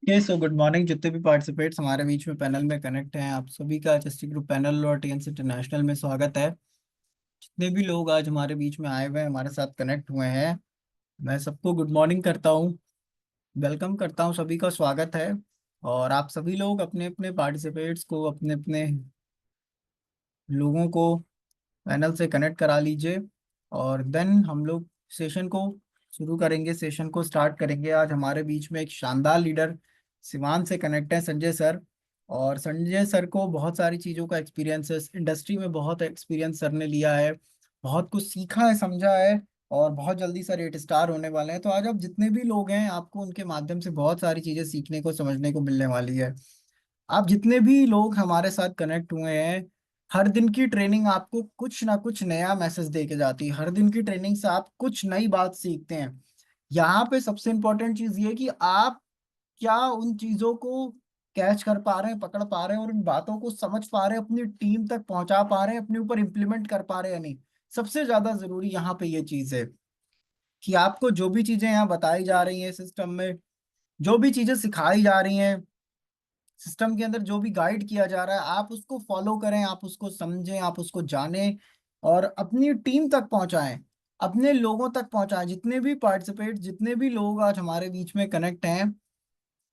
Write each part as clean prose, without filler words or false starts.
So good morning जितने भी participates हमारे बीच में पैनल में कनेक्ट हैं, आप सभी का एचएसटी ग्रुप पैनल और टीएनसी इंटरनेशनल में स्वागत है। जितने भी लोग आज हमारे बीच में आए हुए हैं, हमारे साथ कनेक्ट हुए हैं, मैं सबको गुड मॉर्निंग करता हूँ, वेलकम करता हूँ, सभी का स्वागत है। और आप सभी लोग अपने अपने पार्टिसिपेट्स को, अपने अपने लोगों को पैनल से कनेक्ट करा लीजिए और देन हम लोग सेशन को शुरू करेंगे, सेशन को स्टार्ट करेंगे। आज हमारे बीच में एक शानदार लीडर सिवान से कनेक्ट है, संजय सर। और संजय सर को बहुत सारी चीज़ों का एक्सपीरियंस है, इंडस्ट्री में बहुत एक्सपीरियंस सर ने लिया है, बहुत कुछ सीखा है, समझा है। और बहुत जल्दी सर 8 स्टार होने वाले हैं, तो आज आप जितने भी लोग हैं, आपको उनके माध्यम से बहुत सारी चीज़ें सीखने को, समझने को मिलने वाली है। आप जितने भी लोग हमारे साथ कनेक्ट हुए हैं, हर दिन की ट्रेनिंग आपको कुछ ना कुछ नया मैसेज दे के जाती है, हर दिन की ट्रेनिंग से आप कुछ नई बात सीखते हैं। यहाँ पे सबसे इंपॉर्टेंट चीज ये है कि आप क्या उन चीजों को कैच कर पा रहे हैं, पकड़ पा रहे हैं और उन बातों को समझ पा रहे हैं, अपनी टीम तक पहुंचा पा रहे हैं, अपने ऊपर इम्प्लीमेंट कर पा रहे हैं या नहीं। सबसे ज्यादा जरूरी यहाँ पे ये चीज है कि आपको जो भी चीजें यहाँ बताई जा रही हैं सिस्टम में, जो भी चीजें सिखाई जा रही हैं सिस्टम के अंदर, जो भी गाइड किया जा रहा है, आप उसको फॉलो करें, आप उसको समझें, आप उसको जानें और अपनी टीम तक पहुंचाएं, अपने लोगों तक पहुंचाएं। जितने भी पार्टिसिपेट, जितने भी लोग आज हमारे बीच में कनेक्ट हैं,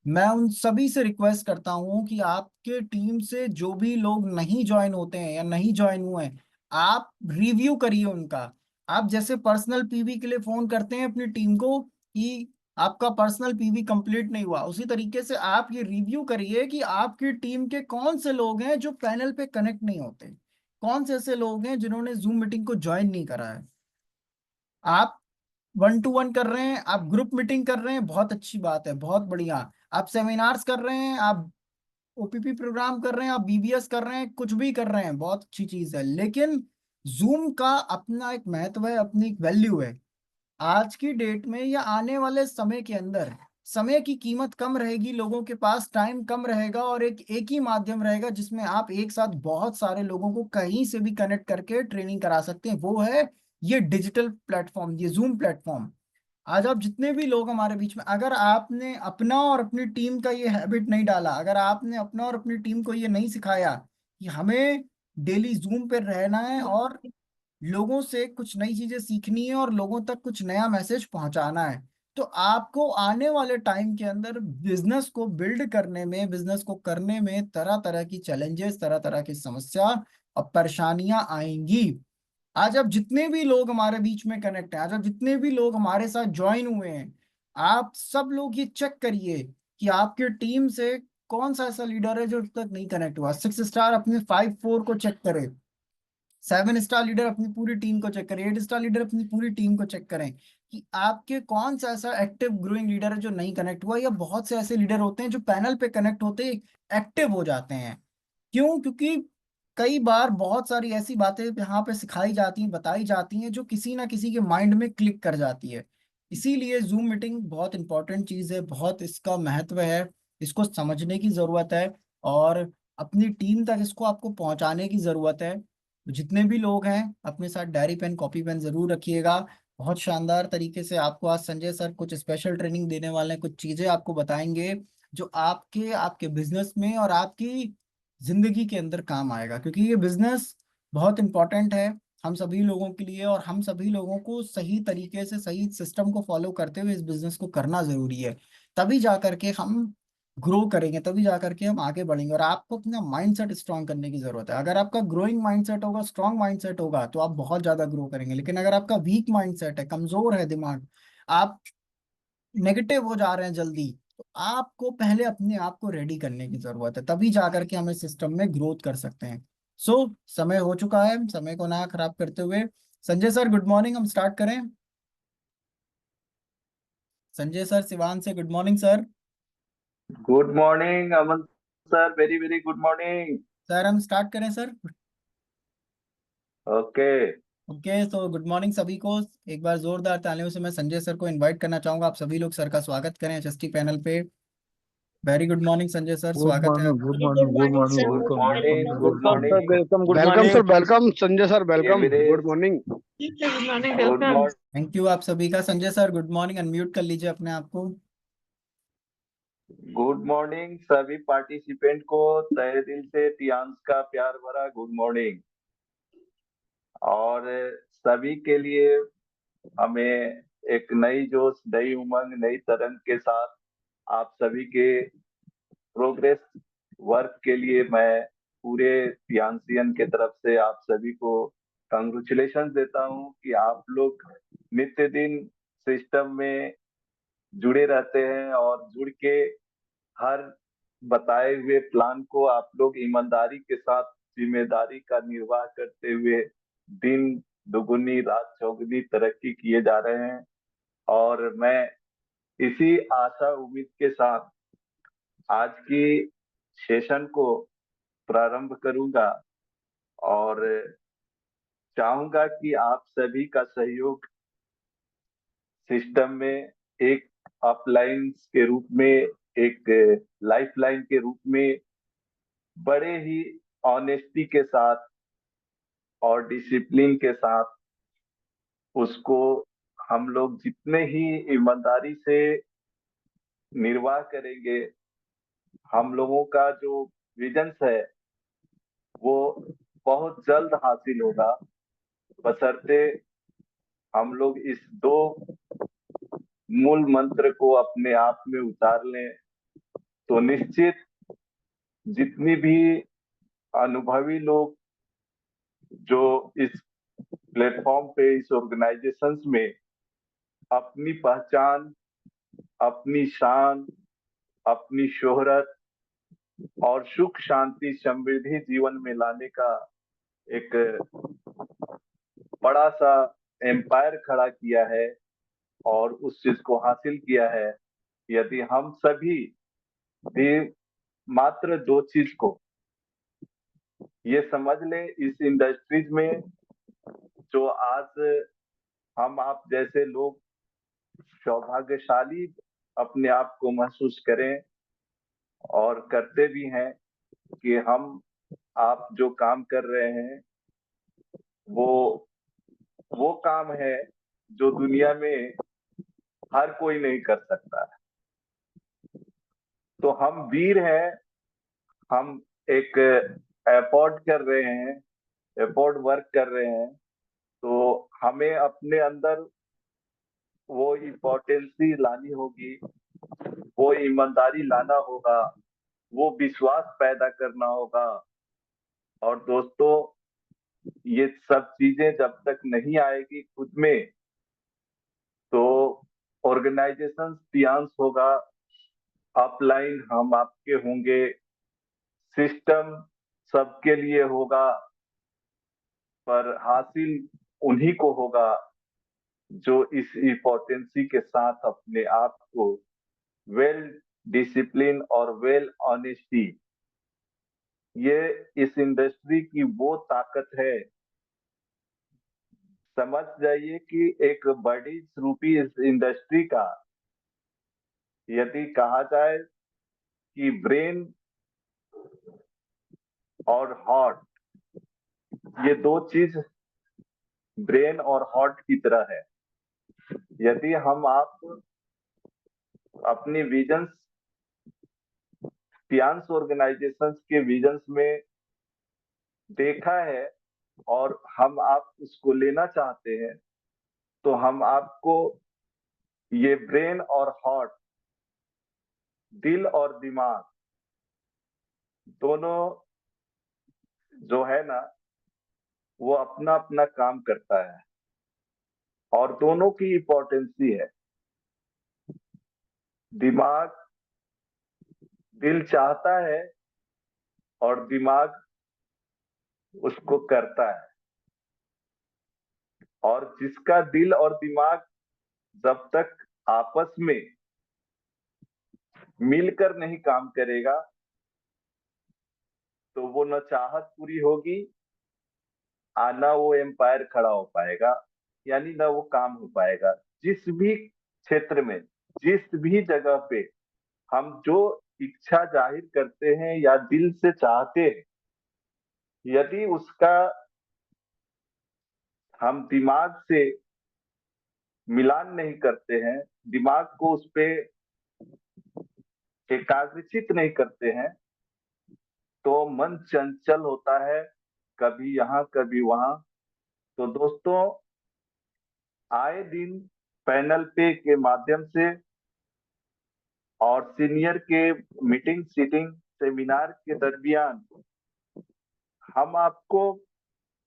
मैं उन सभी से रिक्वेस्ट करता हूं कि आपके टीम से जो भी लोग नहीं ज्वाइन होते हैं या नहीं ज्वाइन हुए हैं, आप रिव्यू करिए उनका। आप जैसे पर्सनल पीवी के लिए फोन करते हैं अपनी टीम को कि आपका पर्सनल पीवी कंप्लीट नहीं हुआ, उसी तरीके से आप ये रिव्यू करिए कि आपकी टीम के कौन से लोग हैं जो पैनल पे कनेक्ट नहीं होते, कौन से ऐसे लोग हैं जिन्होंने जूम मीटिंग को ज्वाइन नहीं करा है। आप 1 to 1 कर रहे हैं, आप ग्रुप मीटिंग कर रहे हैं, बहुत अच्छी बात है, बहुत बढ़िया। आप सेमिनार्स कर रहे हैं, आप ओपीपी प्रोग्राम कर रहे हैं, आप बीबीएस कर रहे हैं, कुछ भी कर रहे हैं, बहुत अच्छी चीज है। लेकिन जूम का अपना एक महत्व है, अपनी एक वैल्यू है। आज की डेट में या आने वाले समय के अंदर समय की कीमत कम रहेगी, लोगों के पास टाइम कम रहेगा और एक एक ही माध्यम रहेगा जिसमें आप एक साथ बहुत सारे लोगों को कहीं से भी कनेक्ट करके ट्रेनिंग करा सकते हैं, वो है ये डिजिटल प्लेटफॉर्म, ये जूम प्लेटफॉर्म। आज आप जितने भी लोग हमारे बीच में, अगर आपने अपना और अपनी टीम का ये हैबिट नहीं डाला, अगर आपने अपना और अपनी टीम को ये नहीं सिखाया कि हमें डेली जूम पे रहना है और लोगों से कुछ नई चीजें सीखनी है और लोगों तक कुछ नया मैसेज पहुंचाना है, तो आपको आने वाले टाइम के अंदर बिजनेस को बिल्ड करने में, बिजनेस को करने में तरह तरह की चैलेंजेस, तरह तरह की समस्या और परेशानियां आएंगी। आज आप जितने भी लोग हमारे बीच में कनेक्ट हैं, आज आप जितने भी लोग हमारे साथ ज्वाइन हुए हैं, आप सब लोग ये चेक करिए कि आपके टीम से कौन सा ऐसा लीडर है जो अब तक नहीं कनेक्ट हुआ। 6 स्टार अपने 5 4 को चेक करें, 7 स्टार लीडर अपनी पूरी टीम को चेक करें, 8 स्टार लीडर अपनी पूरी टीम को चेक करें कि आपके कौन सा ऐसा एक्टिव ग्रोइंग लीडर है जो नहीं कनेक्ट हुआ। या बहुत से ऐसे लीडर होते हैं जो पैनल पे कनेक्ट होते ही एक्टिव हो जाते हैं। क्यों? क्योंकि कई बार बहुत सारी ऐसी बातें यहाँ पे सिखाई जाती हैं, बताई जाती हैं, जो किसी ना किसी के माइंड में क्लिक कर जाती है। इसीलिए जूम मीटिंग बहुत इंपॉर्टेंट चीज है, बहुत इसका महत्व है, इसको समझने की जरूरत है और अपनी टीम तक इसको आपको पहुंचाने की जरूरत है। तो जितने भी लोग हैं, अपने साथ डायरी पेन, कॉपी पेन जरूर रखिएगा। बहुत शानदार तरीके से आपको आज संजय सर कुछ स्पेशल ट्रेनिंग देने वाले हैं, कुछ चीजें आपको बताएंगे जो आपके आपके बिजनेस में और आपकी जिंदगी के अंदर काम आएगा। क्योंकि ये बिजनेस बहुत इंपॉर्टेंट है हम सभी लोगों के लिए, और हम सभी लोगों को सही तरीके से, सही सिस्टम को फॉलो करते हुए इस बिजनेस को करना जरूरी है। तभी जा करके हम ग्रो करेंगे, तभी जा करके हम आगे बढ़ेंगे। और आपको अपना माइंडसेट स्ट्रांग करने की जरूरत है। अगर आपका ग्रोइंग माइंडसेट होगा, स्ट्रांग माइंडसेट होगा, तो आप बहुत ज्यादा ग्रो करेंगे। लेकिन अगर आपका वीक माइंडसेट है, कमजोर है दिमाग, आप नेगेटिव हो जा रहे हैं जल्दी, तो आपको पहले अपने आप को रेडी करने की जरूरत है, तभी जाकर के हम इस सिस्टम में ग्रोथ कर सकते हैं। सो समय हो चुका है, समय को ना खराब करते हुए संजय सर गुड मॉर्निंग, हम स्टार्ट करें। संजय सर सिवान से, good morning sir. Good morning Aman sir, very very good morning. Sir हम स्टार्ट करें सर। ओके। ओके, तो गुड मॉर्निंग सभी को। एक बार जोरदार तालियों से मैं संजय सर को इनवाइट करना चाहूंगा, आप सभी लोग सर का स्वागत करें एचएसटी पैनल पे। Very good morning Sanjay sir, good स्वागत है मॉर्निंग, गुड आपका। Morning, good good morning morning, sir, good welcome very morning, good welcome morning. Sir, morning. Welcome, good welcome morning. Sir, welcome Sanjay sir, welcome, average. Good morning. Good morning, good welcome. Morning. Thank you आप सभी का। Sanjay sir good morning, unmute कर लीजिए अपने आप को। Good morning सभी participant को तहे दिल से टियांस का प्यार भरा गुड मॉर्निंग। और सभी के लिए हमें एक नई जोश, नई उमंग, नई तरंग के साथ आप सभी के प्रोग्रेस वर्क के लिए मैं पूरे टियांसियन के तरफ से आप सभी को कंग्रेचुलेशन देता हूं कि आप लोग नित्य दिन सिस्टम में जुड़े रहते हैं और जुड़ के हर बताए हुए प्लान को आप लोग ईमानदारी के साथ जिम्मेदारी का निर्वाह करते हुए दिन दुगुनी रात चौगुनी तरक्की किए जा रहे हैं। और मैं इसी आशा उम्मीद के साथ आज की सेशन को प्रारंभ करूंगा और चाहूंगा कि आप सभी का सहयोग सिस्टम में एक अपलाइन के रूप में, एक लाइफलाइन के रूप में बड़े ही ऑनेस्टी के साथ और डिसिप्लिन के साथ उसको हम लोग जितने ही ईमानदारी से निर्वाह करेंगे, हम लोगों का जो विजन है वो बहुत जल्द हासिल होगा, बशर्ते हम लोग इस दो मूल मंत्र को अपने आप में उतार लें तो निश्चित जितनी भी अनुभवी लोग जो इस प्लेटफॉर्म पे, इस ऑर्गेनाइजेशंस में अपनी पहचान, अपनी शान, अपनी शोहरत और सुख शांति समृद्धि जीवन में लाने का एक बड़ा सा एम्पायर खड़ा किया है और उस चीज को हासिल किया है। यदि हम सभी भी मात्र दो चीज को ये समझ लें इस इंडस्ट्रीज में, जो आज हम आप जैसे लोग सौभाग्यशाली अपने आप को महसूस करें और करते भी हैं कि हम आप जो काम कर रहे हैं वो वो काम है जो दुनिया में हर कोई नहीं कर सकता है। तो हम वीर हैं, हम एक एफर्ट कर रहे हैं, एफर्ट वर्क कर रहे हैं, तो हमें अपने अंदर वो इम्पोर्टेंसी लानी होगी, वो ईमानदारी लाना होगा, वो विश्वास पैदा करना होगा। और दोस्तों, ये सब चीजें जब तक नहीं आएगी खुद में तो ऑर्गेनाइजेशन टियांस होगा, अपलाइन हम आपके होंगे, सिस्टम सबके लिए होगा, पर हासिल उन्हीं को होगा जो इस इम्पोर्टेंसी के साथ अपने आप को वेल डिसिप्लिन और वेल ऑनेस्टी, ये इस इंडस्ट्री की वो ताकत है। समझ जाइए कि एक बड़ी रूपी इस इंडस्ट्री का यदि कहा जाए कि ब्रेन और हार्ट, ये दो चीज ब्रेन और हार्ट की तरह है। यदि हम आप अपनी विजन्स, टियांस ऑर्गेनाइजेशंस के विजन्स में देखा है और हम आप उसको लेना चाहते हैं, तो हम आपको ये ब्रेन और हार्ट, दिल और दिमाग दोनों जो है ना, वो अपना अपना काम करता है और दोनों की इम्पोर्टेंसी है। दिमाग, दिल चाहता है और दिमाग उसको करता है। और जिसका दिल और दिमाग जब तक आपस में मिलकर नहीं काम करेगा तो वो न चाहत पूरी होगी, ना वो एम्पायर खड़ा हो पाएगा, यानी ना वो काम हो पाएगा। जिस भी क्षेत्र में, जिस भी जगह पे हम जो इच्छा जाहिर करते हैं या दिल से चाहते हैं, यदि उसका हम दिमाग से मिलान नहीं करते हैं, दिमाग को उस पे एकाग्रचित नहीं करते हैं तो मन चंचल होता है, कभी यहाँ कभी वहां। तो दोस्तों, आए दिन पैनल पे के माध्यम से और सीनियर के मीटिंग सीटिंग सेमिनार के दरमियान हम आपको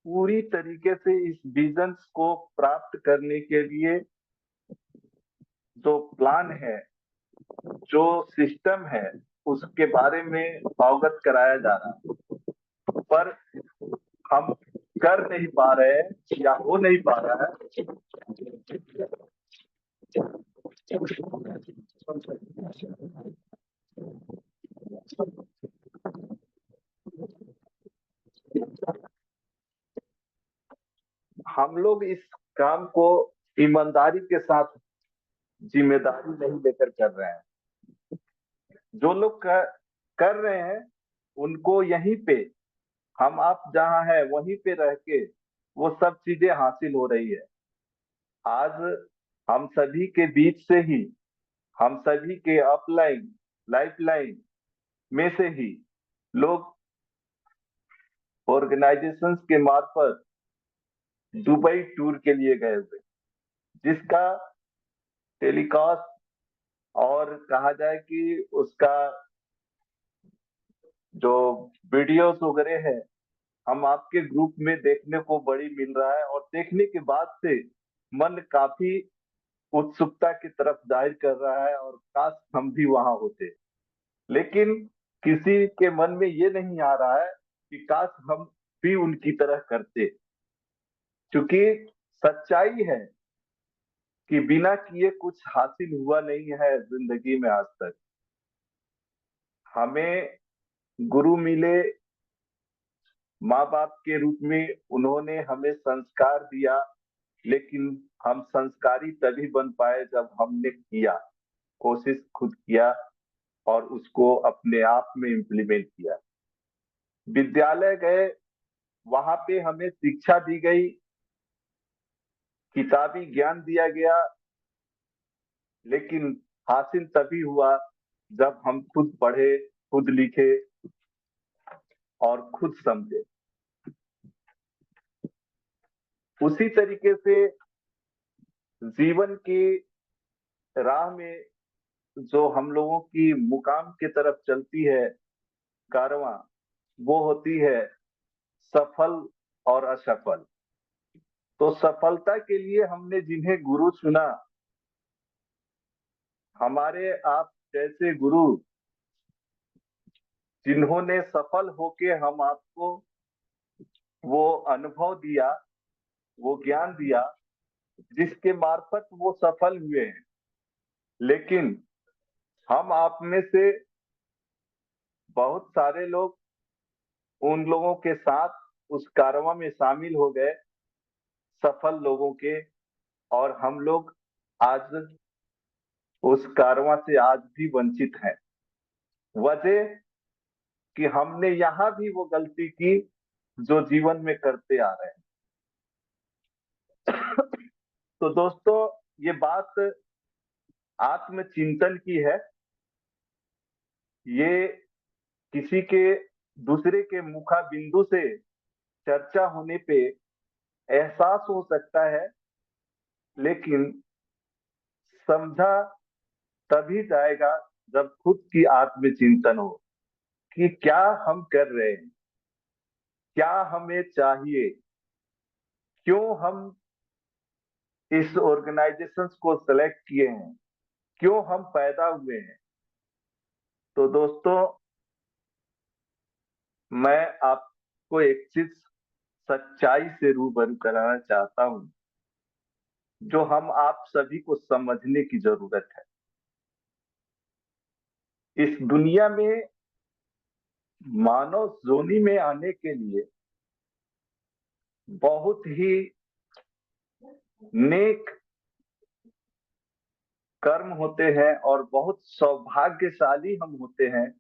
पूरी तरीके से इस विजन को प्राप्त करने के लिए जो प्लान है, जो सिस्टम है, उसके बारे में अवगत कराया जा रहा है, पर हम कर नहीं पा रहे हैं या हो नहीं पा रहा है। हम लोग इस काम को ईमानदारी के साथ जिम्मेदारी नहीं लेकर कर रहे हैं। जो लोग कर रहे हैं उनको यहीं पे, हम आप जहां है वहीं पे रह के वो सब चीजें हासिल हो रही है। आज हम सभी के बीच से ही, हम सभी के अपलाइन लाइफलाइन में से ही लोग ऑर्गेनाइजेशंस के मार्फत दुबई टूर के लिए गए हुए, जिसका टेलीकास्ट और कहा जाए कि उसका जो वीडियोस वगैरह है हम आपके ग्रुप में देखने को बड़ी मिल रहा है, और देखने के बाद से मन काफी उत्सुकता की तरफ जाहिर कर रहा है और काश हम भी वहां होते। लेकिन किसी के मन में ये नहीं आ रहा है कि काश हम भी उनकी तरह करते, क्योंकि सच्चाई है कि बिना किए कुछ हासिल हुआ नहीं है जिंदगी में आज तक। हमें गुरु मिले माँ बाप के रूप में, उन्होंने हमें संस्कार दिया, लेकिन हम संस्कारी तभी बन पाए जब हमने किया, कोशिश खुद किया और उसको अपने आप में इम्प्लीमेंट किया। विद्यालय गए, वहां पे हमें शिक्षा दी गई, किताबी ज्ञान दिया गया, लेकिन हासिल तभी हुआ जब हम खुद पढ़े, खुद लिखे और खुद समझे। उसी तरीके से जीवन की राह में जो हम लोगों की मुकाम की तरफ चलती है कारवां, वो होती है सफल और असफल। तो सफलता के लिए हमने जिन्हें गुरु चुना, हमारे आप जैसे गुरु जिन्होंने सफल होके हम आपको वो अनुभव दिया, वो ज्ञान दिया, जिसके मार्फत वो सफल हुए हैं। लेकिन हम आप में से बहुत सारे लोग उन लोगों के साथ उस कारवां में शामिल हो गए, सफल लोगों के, और हम लोग आज उस कारवां से आज भी वंचित हैं। वजह कि हमने यहाँ भी वो गलती की जो जीवन में करते आ रहे हैं। तो दोस्तों, ये बात आत्मचिंतन की है। ये किसी के दूसरे के मुखा बिंदु से चर्चा होने पे एहसास हो सकता है, लेकिन समझा तभी जाएगा जब खुद की आत्मचिंतन हो कि क्या हम कर रहे हैं, क्या हमें चाहिए, क्यों हम इस ऑर्गेनाइजेशंस को सेलेक्ट किए हैं, क्यों हम पैदा हुए हैं। तो दोस्तों, मैं आपको एक चीज सच्चाई से रूबरू कराना चाहता हूं, जो हम आप सभी को समझने की जरूरत है। इस दुनिया में मानव जोनी में आने के लिए बहुत ही नेक कर्म होते हैं और बहुत सौभाग्यशाली हम होते हैं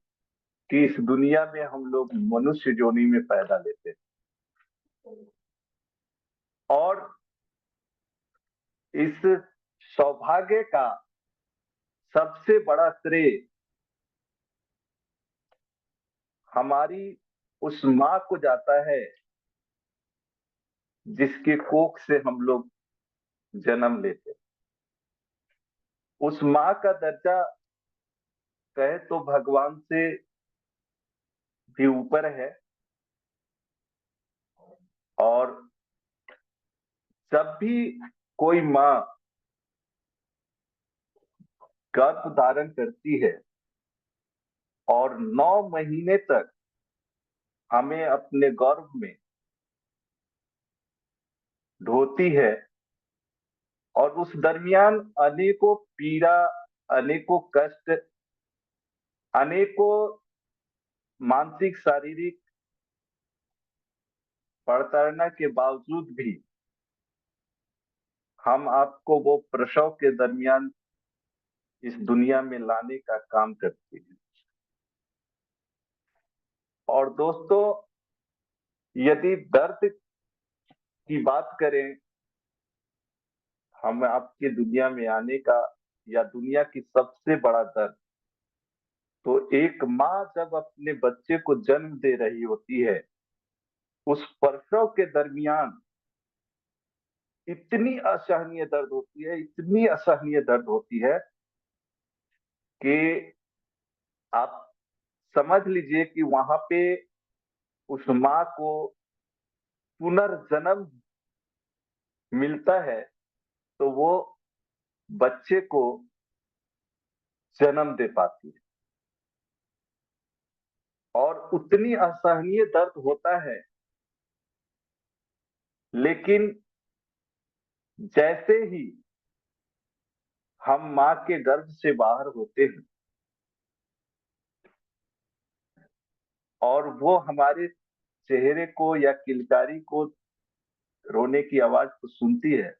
कि इस दुनिया में हम लोग मनुष्य जोनी में पैदा लेते हैं। और इस सौभाग्य का सबसे बड़ा श्रेय हमारी उस माँ को जाता है जिसके कोख से हम लोग जन्म लेते। उस माँ का दर्जा कहे तो भगवान से भी ऊपर है। और जब भी कोई माँ गर्भ धारण करती है और 9 महीने तक हमें अपने गर्भ में ढोती है, और उस दरमियान अनेकों पीड़ा, अनेकों कष्ट, अनेकों मानसिक शारीरिक प्रताड़ना के बावजूद भी हम आपको वो प्रसव के दरमियान इस दुनिया में लाने का काम करती है। और दोस्तों, यदि दर्द की बात करें, हम आपके दुनिया में आने का या दुनिया की सबसे बड़ा दर्द, तो एक माँ जब अपने बच्चे को जन्म दे रही होती है, उस प्रसव के दरमियान इतनी असहनीय दर्द होती है, इतनी असहनीय दर्द होती है कि आप समझ लीजिए कि वहां पे उस माँ को पुनर्जन्म मिलता है तो वो बच्चे को जन्म दे पाती है। और उतनी असहनीय दर्द होता है, लेकिन जैसे ही हम माँ के गर्भ से बाहर होते हैं और वो हमारे चेहरे को या किलकारी को, रोने की आवाज को सुनती है,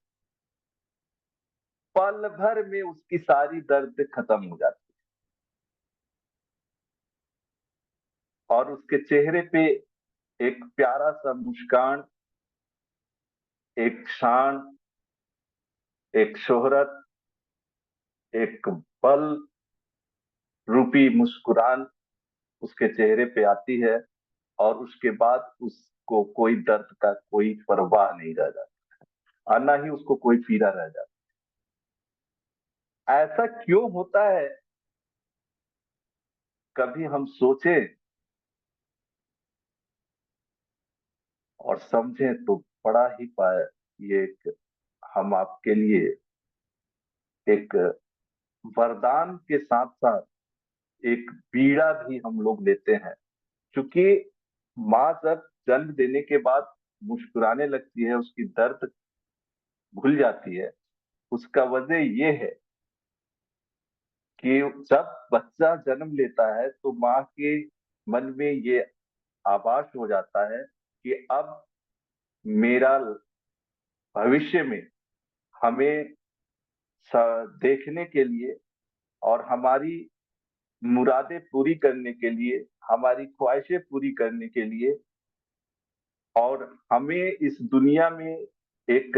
पल भर में उसकी सारी दर्द खत्म हो जाती है और उसके चेहरे पे एक प्यारा सा मुस्कान, एक शान, एक शोहरत, एक बल रूपी मुस्कुरान उसके चेहरे पे आती है। और उसके बाद उसको कोई दर्द का कोई परवाह नहीं रह जाता, और ना ही उसको कोई पीड़ा रह जाता। ऐसा क्यों होता है? कभी हम सोचे और समझे तो बड़ा ही पाए, ये एक हम आपके लिए एक वरदान के साथ साथ एक पीड़ा भी हम लोग लेते हैं। क्योंकि माँ जब जन्म देने के बाद मुस्कुराने लगती है, उसकी दर्द भूल जाती है, उसका वजह ये है कि जब बच्चा जन्म लेता है तो माँ के मन में ये आभास हो जाता है कि अब मेरा भविष्य में हमें देखने के लिए और हमारी मुरादें पूरी करने के लिए, हमारी ख्वाहिशें पूरी करने के लिए, और हमें इस दुनिया में एक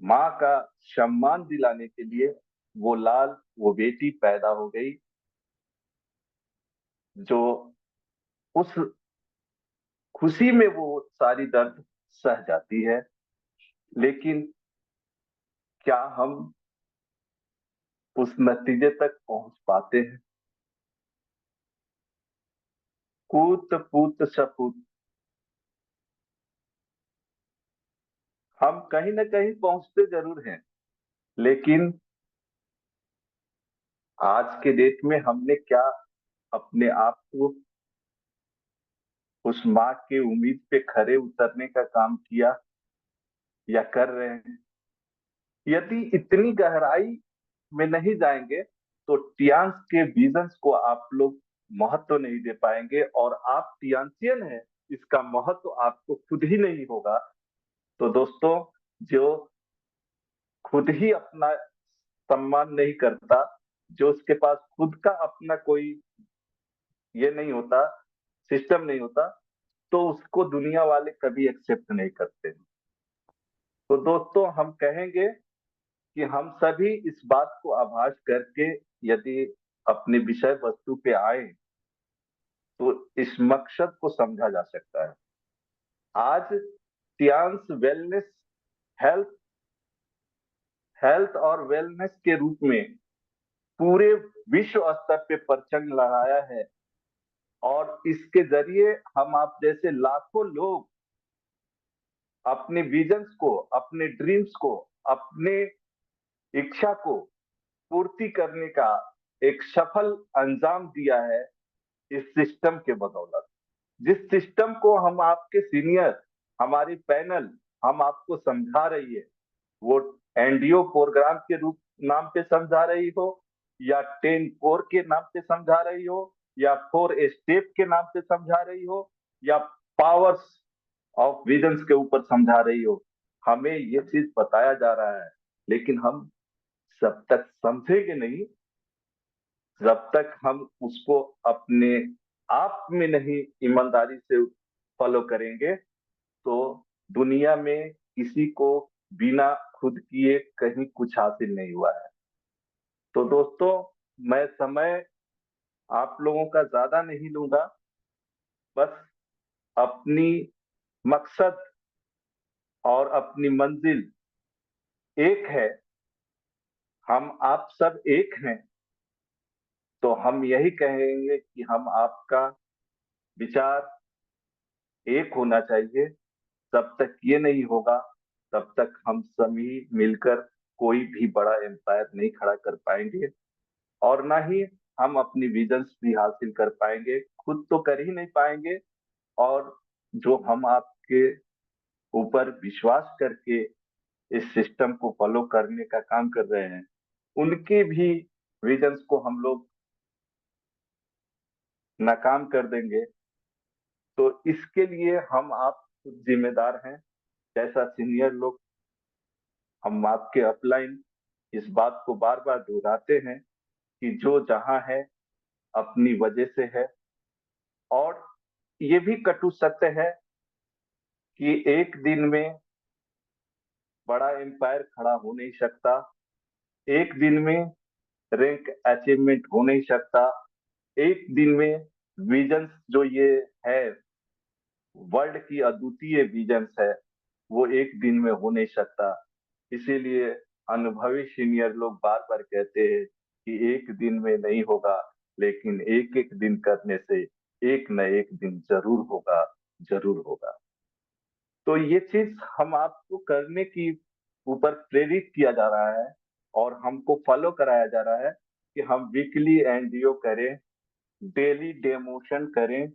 माँ का सम्मान दिलाने के लिए वो बेटी पैदा हो गई, जो उस खुशी में वो सारी दर्द सह जाती है। लेकिन क्या हम उस नतीजे तक पहुंच पाते हैं? कूत पूत सपूत, हम कहीं ना कहीं पहुंचते जरूर हैं, लेकिन आज के डेट में हमने क्या अपने आप को उस माँ के उम्मीद पे खरे उतरने का काम किया या कर रहे हैं? यदि इतनी गहराई में नहीं जाएंगे तो टियांस के विजन्स को आप लोग महत्व नहीं दे पाएंगे, और आप टियांसियन हैं, इसका महत्व आपको खुद ही नहीं होगा। तो दोस्तों, जो खुद ही अपना सम्मान नहीं करता, जो उसके पास खुद का अपना कोई ये नहीं होता, सिस्टम नहीं होता, तो उसको दुनिया वाले कभी एक्सेप्ट नहीं करते। तो दोस्तों, हम कहेंगे कि हम सभी इस बात को आभास करके यदि अपने विषय वस्तु पे आए तो इस मकसद को समझा जा सकता है। आज सियांस वेलनेस हेल्थ हेल्थ और वेलनेस के रूप में पूरे विश्व स्तर पे परचम लहराया है, और इसके जरिए हम आप जैसे लाखों लोग अपने विजन्स को, अपने ड्रीम्स को, अपने इच्छा को पूर्ति करने का एक सफल अंजाम दिया है इस सिस्टम के बदौलत। जिस सिस्टम को हम आपके सीनियर, हमारी पैनल, हम आपको समझा रही है, वो एनडीओ प्रोग्राम के रूप नाम पे समझा रही हो, या 10 कोर के नाम पे समझा रही हो, या 4 स्टेप के नाम पे समझा रही हो, या पावर्स ऑफ विजन्स के ऊपर समझा रही हो, हमें ये चीज बताया जा रहा है। लेकिन हम जब तक समझेंगे नहीं, जब तक हम उसको अपने आप में नहीं ईमानदारी से फॉलो करेंगे, तो दुनिया में किसी को बिना खुद किए कहीं कुछ हासिल नहीं हुआ है। तो दोस्तों, मैं समय आप लोगों का ज्यादा नहीं लूंगा। बस अपनी मकसद और अपनी मंजिल एक है, हम आप सब एक हैं। तो हम यही कहेंगे कि हम आपका विचार एक होना चाहिए। जब तक ये नहीं होगा, तब तक हम सभी मिलकर कोई भी बड़ा एम्पायर नहीं खड़ा कर पाएंगे, और ना ही हम अपनी विजन्स भी हासिल कर पाएंगे। खुद तो कर ही नहीं पाएंगे, और जो हम आपके ऊपर विश्वास करके इस सिस्टम को फॉलो करने का काम कर रहे हैं, उनके भी विजन्स को हम लोग नाकाम कर देंगे। तो इसके लिए हम आप खुद जिम्मेदार हैं। जैसा सीनियर लोग, हम आपके अपलाइन इस बात को बार बार दोहराते हैं कि जो जहां है अपनी वजह से है। और ये भी कटु सत्य है कि एक दिन में बड़ा एम्पायर खड़ा हो नहीं सकता, एक दिन में रैंक अचीवमेंट हो नहीं सकता, एक दिन में विजन जो ये है, वर्ल्ड की अद्वितीय विजन्स है, वो एक दिन में हो नहीं सकता। इसीलिए अनुभवी सीनियर लोग बार बार कहते हैं कि एक दिन में नहीं होगा, लेकिन एक एक दिन करने से एक न एक दिन जरूर होगा, जरूर होगा। तो ये चीज हम आपको करने की ऊपर प्रेरित किया जा रहा है, और हमको फॉलो कराया जा रहा है कि हम वीकली एनडीओ करें, डेली डेमोशन करें,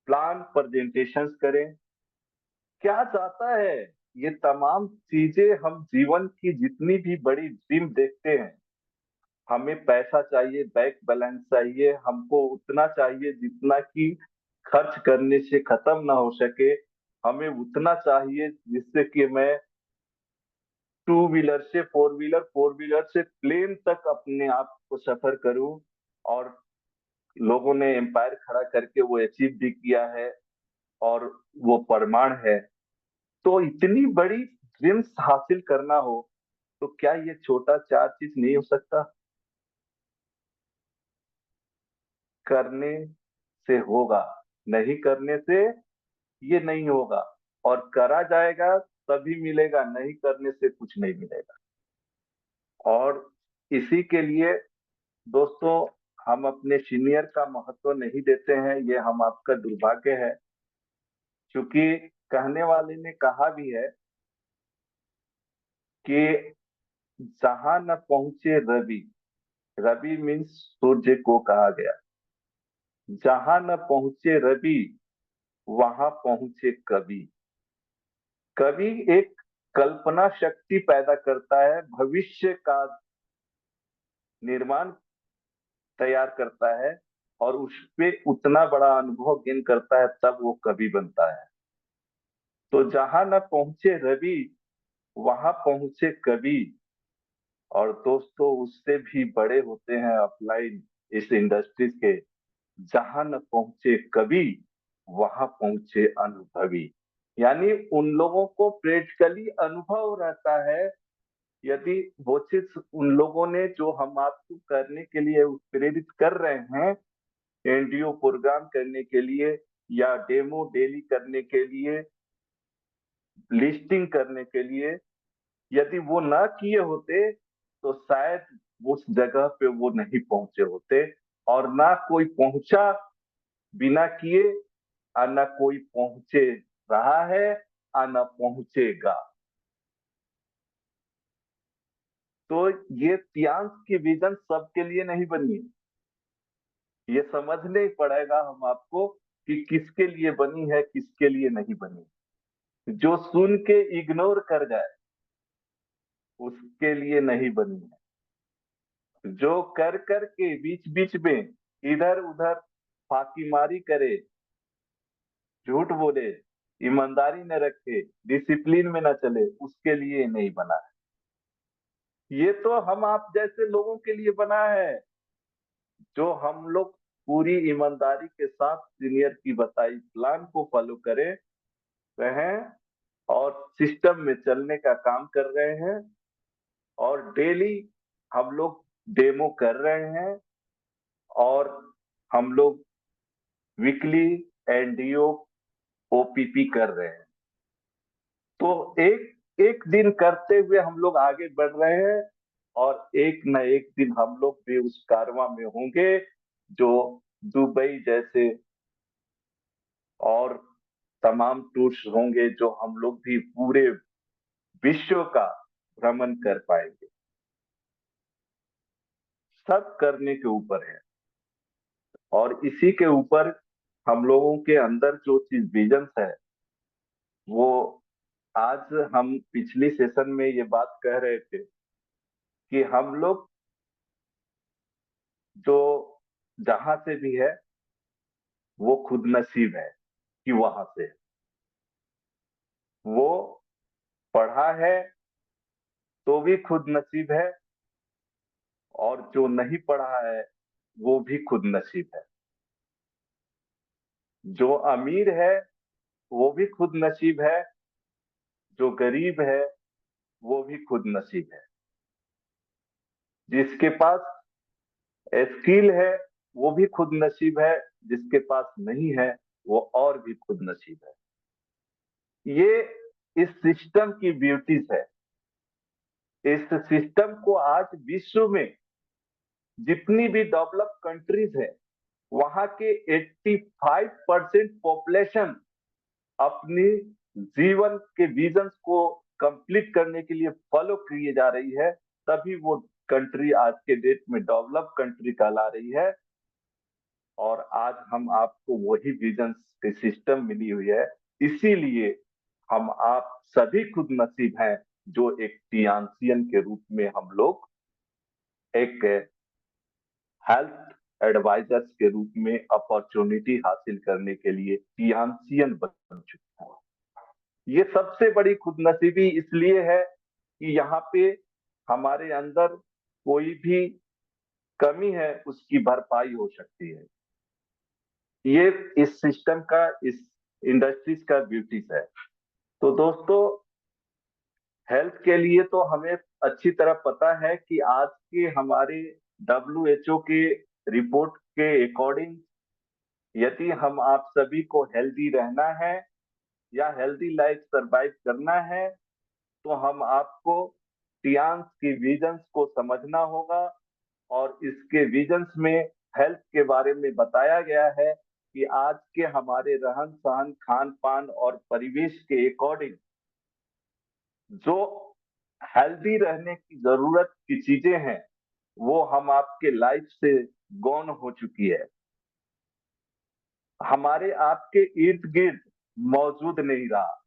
प्लान प्रेजेंटेशंस करें। क्या चाहता है, ये तमाम चीजें हम जीवन की जितनी भी बड़ी ड्रीम देखते हैं, हमें पैसा चाहिए, बैंक बैलेंस चाहिए, हमको उतना चाहिए जितना कि खर्च करने से खत्म ना हो सके। हमें उतना चाहिए जिससे कि मैं टू व्हीलर से फोर व्हीलर, फोर व्हीलर से प्लेन तक अपने आप को सफर करूं। और लोगों ने एम्पायर खड़ा करके वो अचीव भी किया है, और वो प्रमाण है। तो इतनी बड़ी ड्रीम्स हासिल करना हो, तो क्या ये छोटा चार चीज नहीं हो सकता? करने से होगा, नहीं करने से ये नहीं होगा। और करा जाएगा तभी मिलेगा, नहीं करने से कुछ नहीं मिलेगा। और इसी के लिए दोस्तों, हम अपने सीनियर का महत्व नहीं देते हैं, ये हम आपका दुर्भाग्य है। क्योंकि कहने वाले ने कहा भी है कि जहां न पहुंचे रवि, रवि मीन्स सूर्य को कहा गया, जहां न पहुंचे रवि वहां पहुंचे कवि। कवि एक कल्पना शक्ति पैदा करता है, भविष्य का निर्माण तैयार करता है, और उस पे उतना बड़ा अनुभव गेन करता है, तब वो कवि बनता है। तो जहां न पहुंचे रवि वहां पहुंचे कवि। और दोस्तों, उससे भी बड़े होते हैं अपलाइन इस इंडस्ट्रीज के। जहां न पहुंचे कवि वहां पहुंचे अनुभवी। यानी उन लोगों को प्रैक्टिकली अनुभव रहता है। यदि वो चीज उन लोगों ने जो हम आपको करने के लिए प्रेरित कर रहे हैं, एनडीओ प्रोग्राम करने के लिए या डेमो डेली करने के लिए, लिस्टिंग करने के लिए, यदि वो ना किए होते तो शायद उस जगह पे वो नहीं पहुंचे होते, और ना कोई पहुंचा बिना किए, और ना कोई पहुंचे रहा है, और ना पहुंचेगा। तो ये तियांस की विजन सबके लिए नहीं बनी, ये समझने ही पड़ेगा हम आपको कि किसके लिए बनी है, किसके लिए नहीं बनी। जो सुन के इग्नोर कर जाए उसके लिए नहीं बनी है। जो कर कर के बीच बीच में इधर उधर फाकीमारी करे, झूठ बोले, ईमानदारी न रखे, डिसिप्लिन में न चले, उसके लिए नहीं बना है। ये तो हम आप जैसे लोगों के लिए बना है, जो हम लोग पूरी ईमानदारी के साथ सीनियर की बताई प्लान को फॉलो करें रहें और सिस्टम में चलने का काम कर रहे हैं, और डेली हम लोग डेमो कर रहे हैं, और हम लोग वीकली एनडीओ ओपीपी कर रहे हैं। तो एक एक दिन करते हुए हम लोग आगे बढ़ रहे हैं, और एक न एक दिन हम लोग भी उस कारवां में होंगे जो दुबई जैसे और तमाम टूर्स होंगे, जो हम लोग भी पूरे विश्व का भ्रमण कर पाएंगे। सब करने के ऊपर है, और इसी के ऊपर हम लोगों के अंदर जो चीज विजन है, वो आज हम पिछली सेशन में ये बात कह रहे थे कि हम लोग जो जहां से भी है वो खुद नसीब है कि वहां से वो पढ़ा है तो भी खुद नसीब है, और जो नहीं पढ़ा है वो भी खुद नसीब है। जो अमीर है वो भी खुद नसीब है, जो गरीब है वो भी खुद नसीब है। जिसके पास स्किल है वो भी खुद नसीब है, जिसके पास नहीं है वो और भी खुद नसीब है। ये इस सिस्टम की ब्यूटीज है। इस सिस्टम को आज विश्व में जितनी भी डेवलप कंट्रीज है, वहां के 85% पॉपुलेशन अपनी जीवन के विजन को कंप्लीट करने के लिए फॉलो किए जा रही है, तभी वो कंट्री आज के डेट में डेवलप कंट्री कहला रही है। और आज हम आपको वही विजन के सिस्टम मिली हुई है, इसीलिए हम आप सभी खुद नसीब हैं, जो एक टियांसियन के रूप में हम लोग एक हेल्थ एडवाइजर्स के रूप में अपॉर्चुनिटी हासिल करने के लिए टियांसियन बन चुके हैं। ये सबसे बड़ी खुदनसीबी इसलिए है कि यहाँ पे हमारे अंदर कोई भी कमी है उसकी भरपाई हो सकती है। ये इस सिस्टम का, इस इंडस्ट्रीज का ब्यूटीज है। तो दोस्तों, हेल्थ के लिए तो हमें अच्छी तरह पता है कि आज के हमारे WHO के रिपोर्ट के अकॉर्डिंग, यदि हम आप सभी को हेल्दी रहना है या हेल्दी लाइफ सरवाइव करना है, तो हम आपको टियांस की विजन्स को समझना होगा। और इसके विजन्स में हेल्थ के बारे में बताया गया है कि आज के हमारे रहन सहन, खान पान और परिवेश के अकॉर्डिंग जो हेल्दी रहने की जरूरत की चीजें हैं, वो हम आपके लाइफ से गॉन हो चुकी है, हमारे आपके इर्द गिर्द मौजूद नहीं रहा।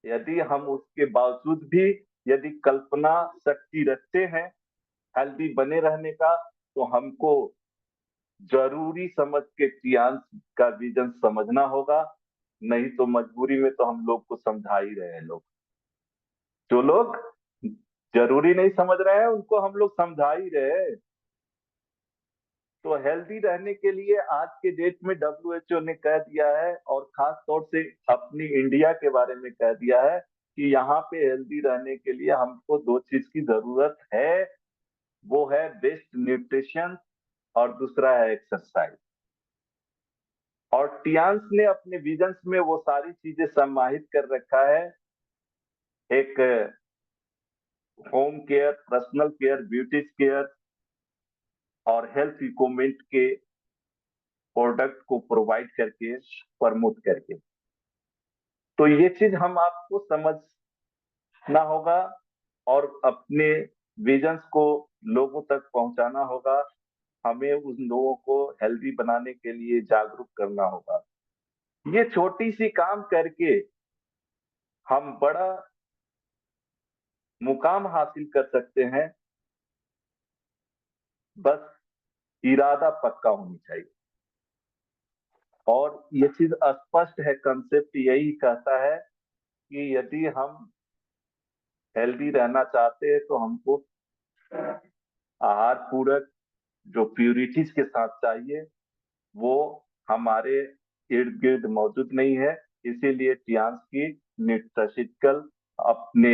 यदि हम उसके बावजूद भी यदि कल्पना शक्ति रखते हैं हेल्दी बने रहने का, तो हमको जरूरी समझ के टियांस का विजन समझना होगा। नहीं तो मजबूरी में तो हम लोग को समझा ही रहे हैं लोग। जो लोग जरूरी नहीं समझ रहे हैं उनको हम लोग समझा ही रहे हैं। तो हेल्दी रहने के लिए आज के डेट में WHO ने कह दिया है, और खास तौर से अपनी इंडिया के बारे में कह दिया है कि यहाँ पे हेल्दी रहने के लिए हमको दो चीज की जरूरत है। वो है बेस्ट न्यूट्रिशन और दूसरा है एक्सरसाइज। और टियांस ने अपने विजन्स में वो सारी चीजें समाहित कर रखा है। एक home care, personal care, beauty care और हेल्थ इक्विपमेंट के प्रोडक्ट को प्रोवाइड करके, प्रमोट करके। तो ये चीज हम आपको समझना होगा और अपने विजन्स को लोगों तक पहुंचाना होगा। हमें उन लोगों को हेल्दी बनाने के लिए जागरूक करना होगा। ये छोटी सी काम करके हम बड़ा मुकाम हासिल कर सकते हैं। बस इरादा पक्का होनी चाहिए। और ये चीज स्पष्ट है, कंसेप्ट यही कहता है कि यदि हम हेल्दी रहना चाहते हैं तो हमको आहार पूरक जो प्यूरिटीज के साथ चाहिए वो हमारे इर्द गिर्द मौजूद नहीं है। इसीलिए टियांस की न्यूट्रिशिकल अपने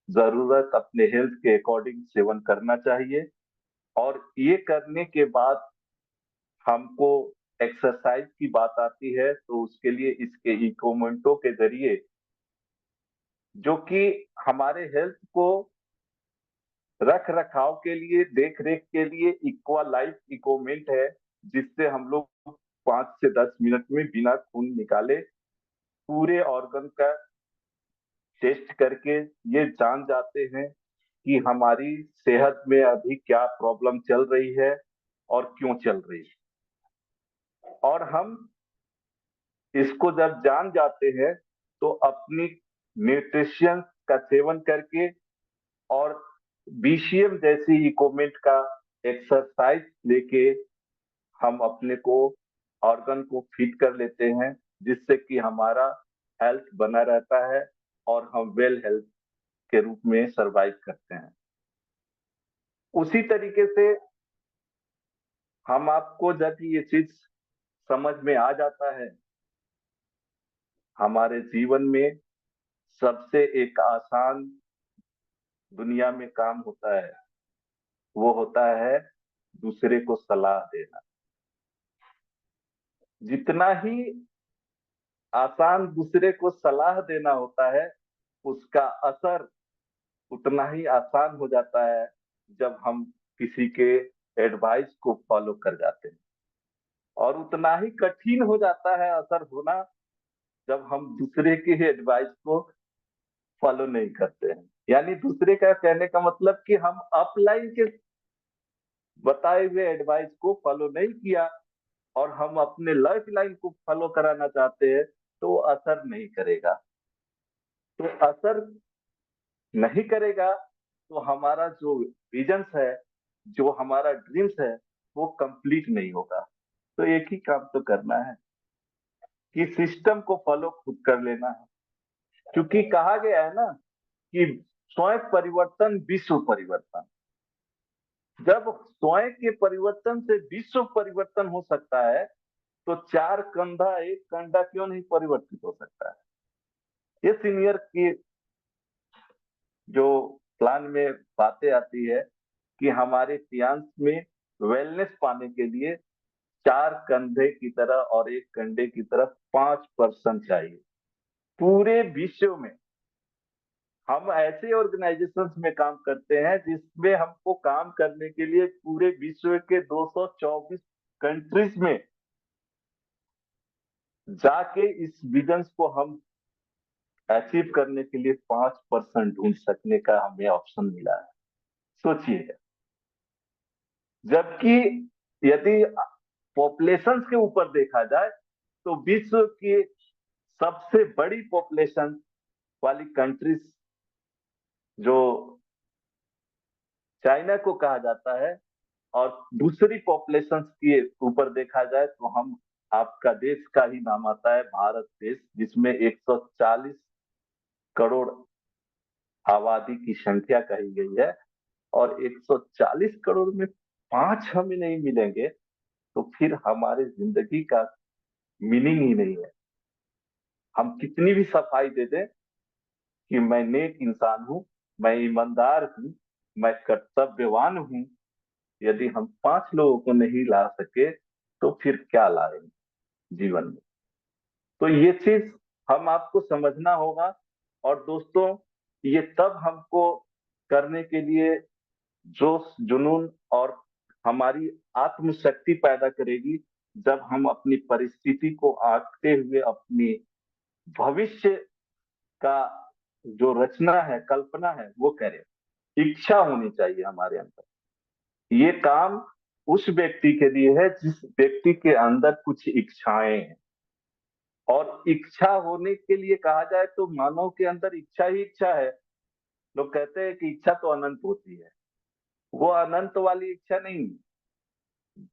जरूरत, अपने हेल्थ के अकॉर्डिंग सेवन करना चाहिए। और ये करने के बाद हमको एक्सरसाइज की बात आती है तो उसके लिए इसके इक्विपमेंटों के जरिए, जो कि हमारे हेल्थ को रख रखाव के लिए, देख रेख के लिए इक्वा लाइफ इक्विपमेंट है, जिससे हम लोग 5 से 10 मिनट में बिना खून निकाले पूरे ऑर्गन का टेस्ट करके ये जान जाते हैं कि हमारी सेहत में अभी क्या प्रॉब्लम चल रही है और क्यों चल रही है। और हम इसको जब जान जाते हैं तो अपनी न्यूट्रिशन का सेवन करके और बीसीएम जैसी इक्विपमेंट का एक्सरसाइज लेके हम अपने को, ऑर्गन को फिट कर लेते हैं, जिससे कि हमारा हेल्थ बना रहता है और हम वेल हेल्थ के रूप में सरवाइव करते हैं। उसी तरीके से हम आपको जब ये चीज समझ में आ जाता है, हमारे जीवन में सबसे एक आसान दुनिया में काम होता है, वो होता है दूसरे को सलाह देना। जितना ही आसान दूसरे को सलाह देना होता है, उसका असर उतना ही आसान हो जाता है जब हम किसी के एडवाइस को फॉलो कर जाते हैं। और उतना ही कठिन हो जाता है असर होना जब हम दूसरे के एडवाइस को फॉलो नहीं करते हैं। यानी दूसरे का कहने का मतलब कि हम अपलाइन के बताए हुए एडवाइस को फॉलो नहीं किया और हम अपने लाइफ लाइन को फॉलो कराना चाहते हैं तो वो असर नहीं करेगा। तो असर नहीं करेगा तो हमारा जो विजन्स है, जो हमारा ड्रीम्स है, वो कंप्लीट नहीं होगा। तो एक ही काम तो करना है कि सिस्टम को फॉलो खुद कर लेना है। क्योंकि कहा गया है ना कि स्वयं परिवर्तन विश्व परिवर्तन। जब स्वयं के परिवर्तन से विश्व परिवर्तन हो सकता है तो चार कंधा एक कंधा क्यों नहीं परिवर्तित हो सकता है। ये सीनियर की जो प्लान में बातें आती है कि हमारे टियांस में वेलनेस पाने के लिए 4 कंधे की तरह और एक कंधे की तरफ 5% चाहिए। पूरे विश्व में हम ऐसे ऑर्गेनाइजेशंस में काम करते हैं जिसमें हमको काम करने के लिए पूरे विश्व के 224 कंट्रीज में जाके इस विजन्स को हम अचीव करने के लिए 5% ढूंढ सकने का हमें ऑप्शन मिला है। सोचिए, जबकि यदि पॉपुलेशन के ऊपर देखा जाए तो विश्व की सबसे बड़ी पॉपुलेशन वाली कंट्रीज जो चाइना को कहा जाता है, और दूसरी पॉपुलेशन के ऊपर देखा जाए तो हम, आपका देश का ही नाम आता है, भारत देश, जिसमें 140 करोड़ आबादी की संख्या कही गई है। और 140 करोड़ में 5 हमें नहीं मिलेंगे तो फिर हमारी जिंदगी का मीनिंग ही नहीं है। हम कितनी भी सफाई दे दें कि मैं नेक इंसान हूं, मैं ईमानदार हूं, मैं कर्तव्यवान हूं, यदि हम 5 लोगों को नहीं ला सके तो फिर क्या लाएंगे जीवन में। तो ये चीज हम आपको समझना होगा। और दोस्तों, ये तब हमको करने के लिए जोश जुनून और हमारी आत्मशक्ति पैदा करेगी, जब हम अपनी परिस्थिति को आंकते हुए अपनी भविष्य का जो रचना है, कल्पना है, वो करें। इच्छा होनी चाहिए हमारे अंदर। ये काम उस व्यक्ति के लिए है जिस व्यक्ति के अंदर कुछ इच्छाएं हैं। और इच्छा होने के लिए कहा जाए तो मानव के अंदर इच्छा ही इच्छा है। लोग कहते हैं कि इच्छा तो अनंत होती है। वो अनंत वाली इच्छा नहीं।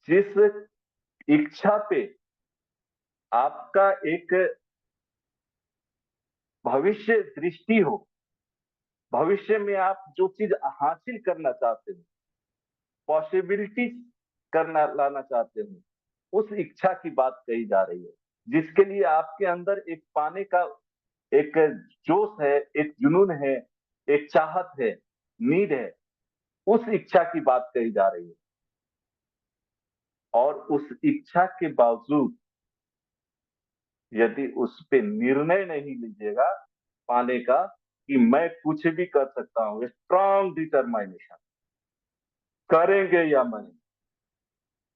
जिस इच्छा पे आपका एक भविष्य दृष्टि हो, भविष्य में आप जो चीज हासिल करना चाहते हो, पॉसिबिलिटी करना लाना चाहते हो, उस इच्छा की बात कही जा रही है। जिसके लिए आपके अंदर एक पाने का एक जोश है, एक जुनून है, एक चाहत है, नीड है, उस इच्छा की बात कही जा रही है। और उस इच्छा के बावजूद यदि उस पे निर्णय नहीं लीजिएगा पाने का कि मैं कुछ भी कर सकता हूं, स्ट्रॉन्ग डिटरमाइनेशन, करेंगे या मरेंगे,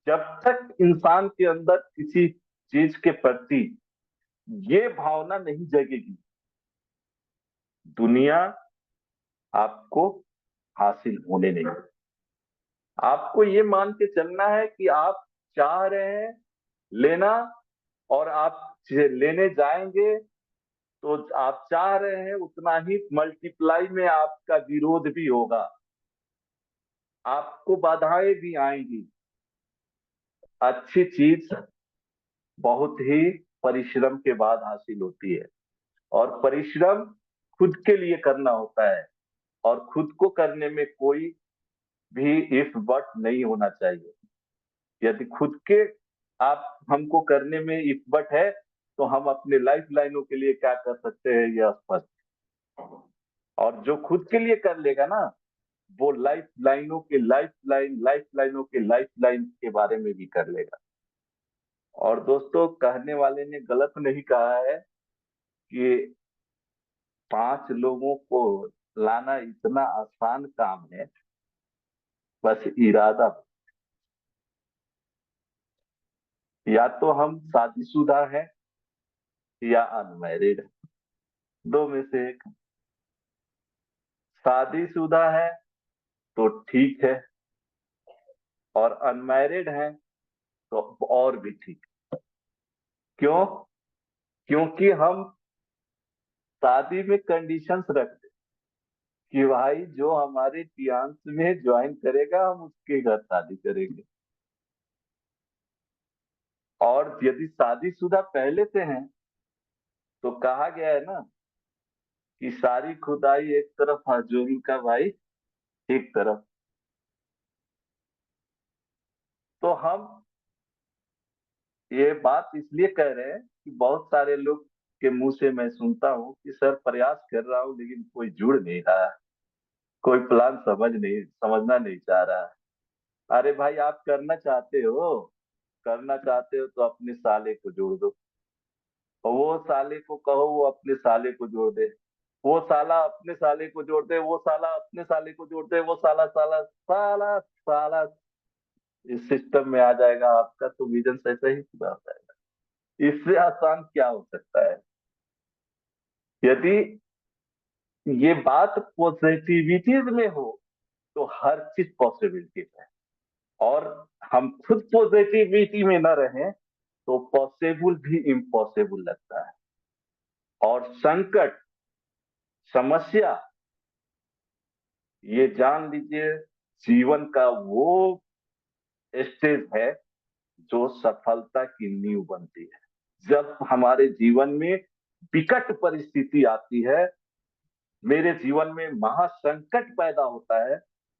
जब तक इंसान के अंदर किसी चीज के प्रति ये भावना नहीं जगेगी, दुनिया आपको हासिल होने नहीं देगी। आपको ये मान के चलना है कि आप चाह रहे हैं लेना, और आप लेने जाएंगे तो आप चाह रहे हैं उतना ही मल्टीप्लाई में आपका विरोध भी होगा, आपको बाधाएं भी आएंगी। अच्छी चीज बहुत ही परिश्रम के बाद हासिल होती है, और परिश्रम खुद के लिए करना होता है, और खुद को करने में कोई भी इफ बट नहीं होना चाहिए। यदि खुद के आप हमको करने में इफ बट है तो हम अपने लाइफ लाइनों के लिए क्या कर सकते हैं, यह स्पष्ट। और जो खुद के लिए कर लेगा ना, वो लाइफ लाइनों के लाइफ लाइन के बारे में भी कर लेगा। और दोस्तों, कहने वाले ने गलत नहीं कहा है कि 5 लोगों को लाना इतना आसान काम है, बस इरादा। या तो हम शादीशुदा हैं या अनमैरिड है, दो में से एक। शादीशुदा है तो ठीक है, और अनमैरिड है तो और भी ठीक। क्यों? क्योंकि हम शादी में कंडीशंस रखते कि भाई जो हमारे फियांस में ज्वाइन करेगा हम उसके घर शादी करेंगे। और यदि शादीशुदा पहले से हैं तो कहा गया है ना कि सारी खुदाई एक तरफ, हजूरी का भाई एक तरफ। तो हम ये बात इसलिए कह रहे हैं कि बहुत सारे लोग के मुंह से मैं सुनता हूँ कि सर प्रयास कर रहा हूँ लेकिन कोई जुड़ नहीं रहा, कोई प्लान समझना नहीं चाह रहा। अरे भाई, आप करना चाहते हो तो अपने साले को जोड़ दो, और वो साले को कहो वो अपने साले को जोड़ दे, वो साला अपने साले को जोड़ दे, वो साला अपने साले को जोड़ दे, वो साला साला साला साला, इस सिस्टम में आ जाएगा आपका तो विजन ऐसा ही पूरा हो जाएगा। इससे आसान क्या हो सकता है? यदि ये बात पॉजिटिविटीज में हो तो हर चीज पॉसिबिलिटी है, और हम खुद पॉजिटिविटी में न रहें तो पॉसिबल भी इम्पॉसिबल लगता है। और संकट, समस्या, ये जान लीजिए जीवन का वो स्टेज है जो सफलता की नींव बनती है। जब हमारे जीवन में विकट परिस्थिति आती है, मेरे जीवन में महासंकट पैदा होता है,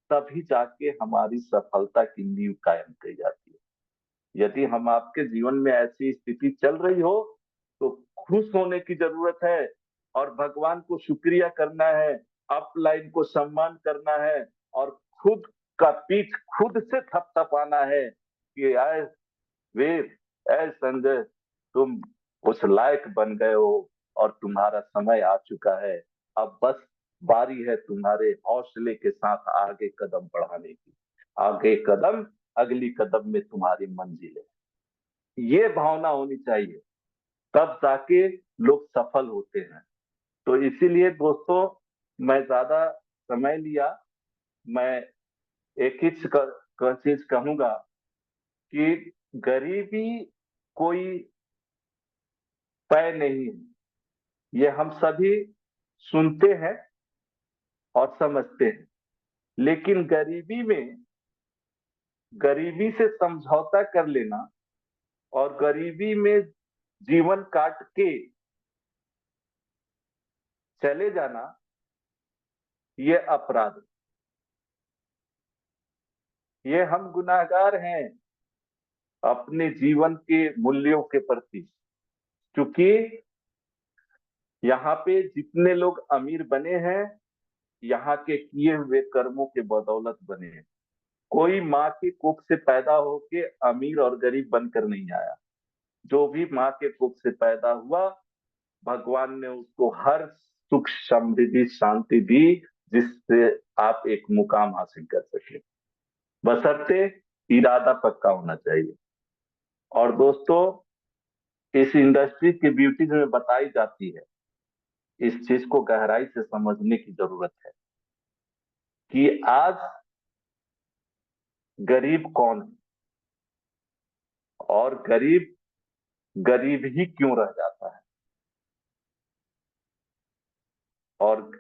तभी जाके हमारी सफलता की नींव कायम की जाती है। यदि हम आपके जीवन में ऐसी स्थिति चल रही हो तो खुश होने की जरूरत है, और भगवान को शुक्रिया करना है, अपलाइन को सम्मान करना है, और खुद का पीठ खुद से थपथपाना है कि ऐ वीर, ऐ संजय, तुम उस लायक बन गए हो और तुम्हारा समय आ चुका है। अब बस बारी है तुम्हारे हौसले के साथ आगे कदम बढ़ाने की। आगे कदम, अगली कदम में तुम्हारी मंजिल है। ये भावना होनी चाहिए, तब जाके लोग सफल होते हैं। तो इसीलिए दोस्तों, मैं ज्यादा समय लिया, मैं एक ही चीज कहूंगा कि गरीबी कोई तय नहीं है। ये हम सभी सुनते हैं और समझते हैं, लेकिन गरीबी से समझौता कर लेना और गरीबी में जीवन काट के चले जाना, ये अपराध, ये हम गुनाहगार हैं अपने जीवन के मूल्यों के प्रति। क्योंकि यहाँ पे जितने लोग अमीर बने हैं, यहाँ के किए हुए कर्मों के बदौलत बने हैं। कोई माँ की कोख से पैदा होके अमीर और गरीब बनकर नहीं आया। जो भी माँ के कोख से पैदा हुआ, भगवान ने उसको हर सुख समृद्धि शांति दी, जिससे आप एक मुकाम हासिल कर सके। बशर्ते इरादा पक्का होना चाहिए। और दोस्तों, इस इंडस्ट्री की ब्यूटी में बताई जाती है, इस चीज को गहराई से समझने की जरूरत है कि आज गरीब कौन है और गरीब गरीब ही क्यों रह जाता है। और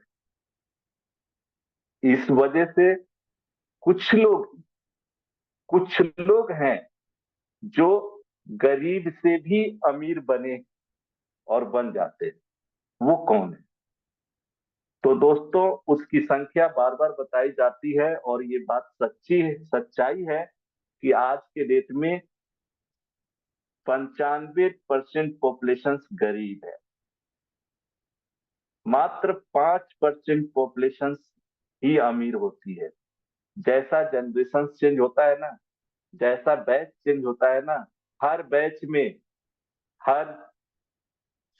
इस वजह से कुछ लोग कुछ लोग हैं जो गरीब से भी अमीर बने और बन जाते हैं। वो कौन है? तो दोस्तों, उसकी संख्या बार बार बताई जाती है और ये बात सच्चाई है कि आज के डेट में 95% पॉपुलेशन गरीब है। मात्र 5% पॉपुलेशन ही अमीर होती है। जैसा जनरेशन चेंज होता है ना, जैसा बैच चेंज होता है ना, हर बैच में, हर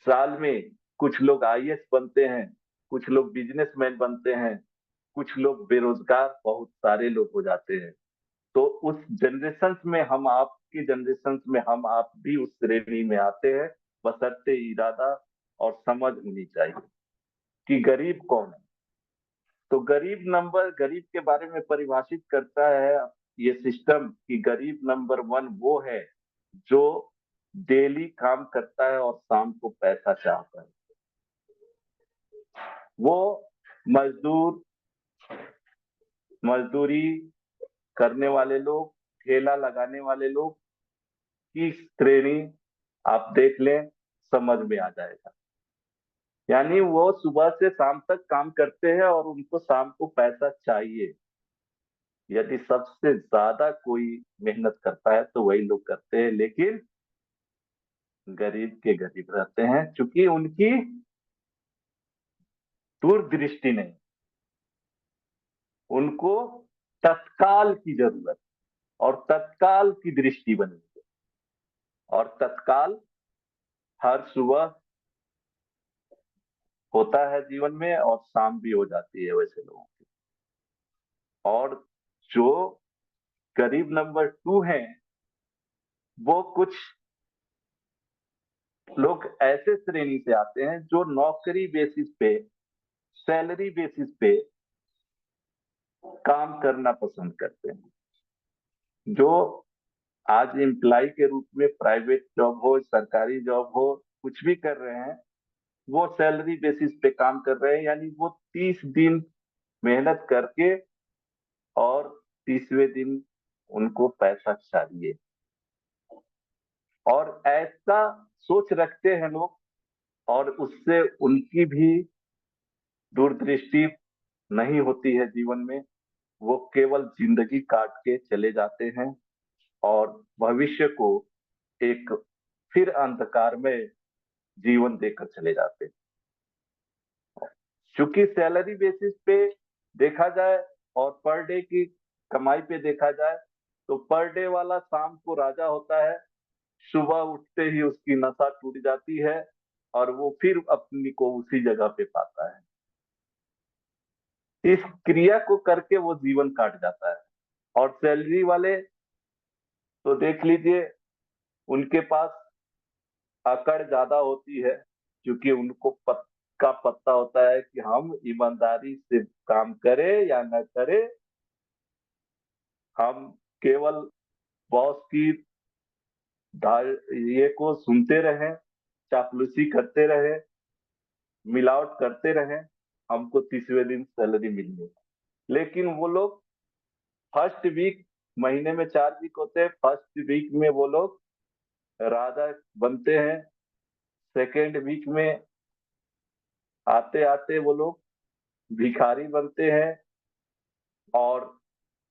साल में कुछ लोग आईएएस बनते हैं, कुछ लोग बिजनेसमैन बनते हैं, कुछ लोग बेरोजगार, बहुत सारे लोग हो जाते हैं। तो उस जनरेशन में हम आपकी जनरेशन में हम आप भी उस श्रेणी में आते हैं। बशर्ते इरादा और समझ होनी चाहिए कि गरीब कौन है। तो गरीब के बारे में परिभाषित करता है ये सिस्टम कि गरीब नंबर 1 वो है जो डेली काम करता है और शाम को पैसा चाहता है। वो मजदूर मजदूरी करने वाले लोग, ठेला लगाने वाले लोग की श्रेणी आप देख लें, समझ में आ जाएगा। यानी वो सुबह से शाम तक काम करते हैं और उनको शाम को पैसा चाहिए। यदि सबसे ज्यादा कोई मेहनत करता है तो वही लोग करते हैं, लेकिन गरीब के गरीब रहते हैं, क्योंकि उनकी दूरदृष्टि नहीं। उनको तत्काल की जरूरत और तत्काल की दृष्टि बनी है। और तत्काल हर सुबह होता है जीवन में और शाम भी हो जाती है वैसे लोगों की। और जो गरीब नंबर 2 हैं, वो कुछ लोग ऐसे श्रेणी से आते हैं जो नौकरी बेसिस पे, सैलरी बेसिस पे काम करना पसंद करते हैं। जो आज एम्प्लॉय के रूप में प्राइवेट जॉब हो, सरकारी जॉब हो, कुछ भी कर रहे हैं, वो सैलरी बेसिस पे काम कर रहे हैं। यानी वो 30 दिन मेहनत करके और 30वें दिन उनको पैसा चाहिए। और ऐसा सोच रखते हैं लोग, और उससे उनकी भी दूरदृष्टि नहीं होती है जीवन में। वो केवल जिंदगी काट के चले जाते हैं और भविष्य को एक फिर अंधकार में जीवन देकर चले जाते हैं। क्योंकि सैलरी बेसिस पे देखा जाए और पर डे की कमाई पे देखा जाए तो पर डे वाला शाम को राजा होता है, सुबह उठते ही उसकी नशा टूट जाती है और वो फिर अपनी को उसी जगह पे पाता है। इस क्रिया को करके वो जीवन काट जाता है। और सैलरी वाले तो देख लीजिए, उनके पास अकड़ ज्यादा होती है, क्योंकि उनको पक्का पता होता है कि हम ईमानदारी से काम करें या न करें, हम केवल बॉस की ये को सुनते रहें, चापलूसी करते रहें, मिलावट करते रहें, हमको 30वें दिन सैलरी मिलनी है। लेकिन वो लोग फर्स्ट वीक, महीने में 4 वीक होते हैं, फर्स्ट वीक में वो लोग राजा बनते हैं, सेकेंड वीक में आते आते वो लोग भिखारी बनते हैं, और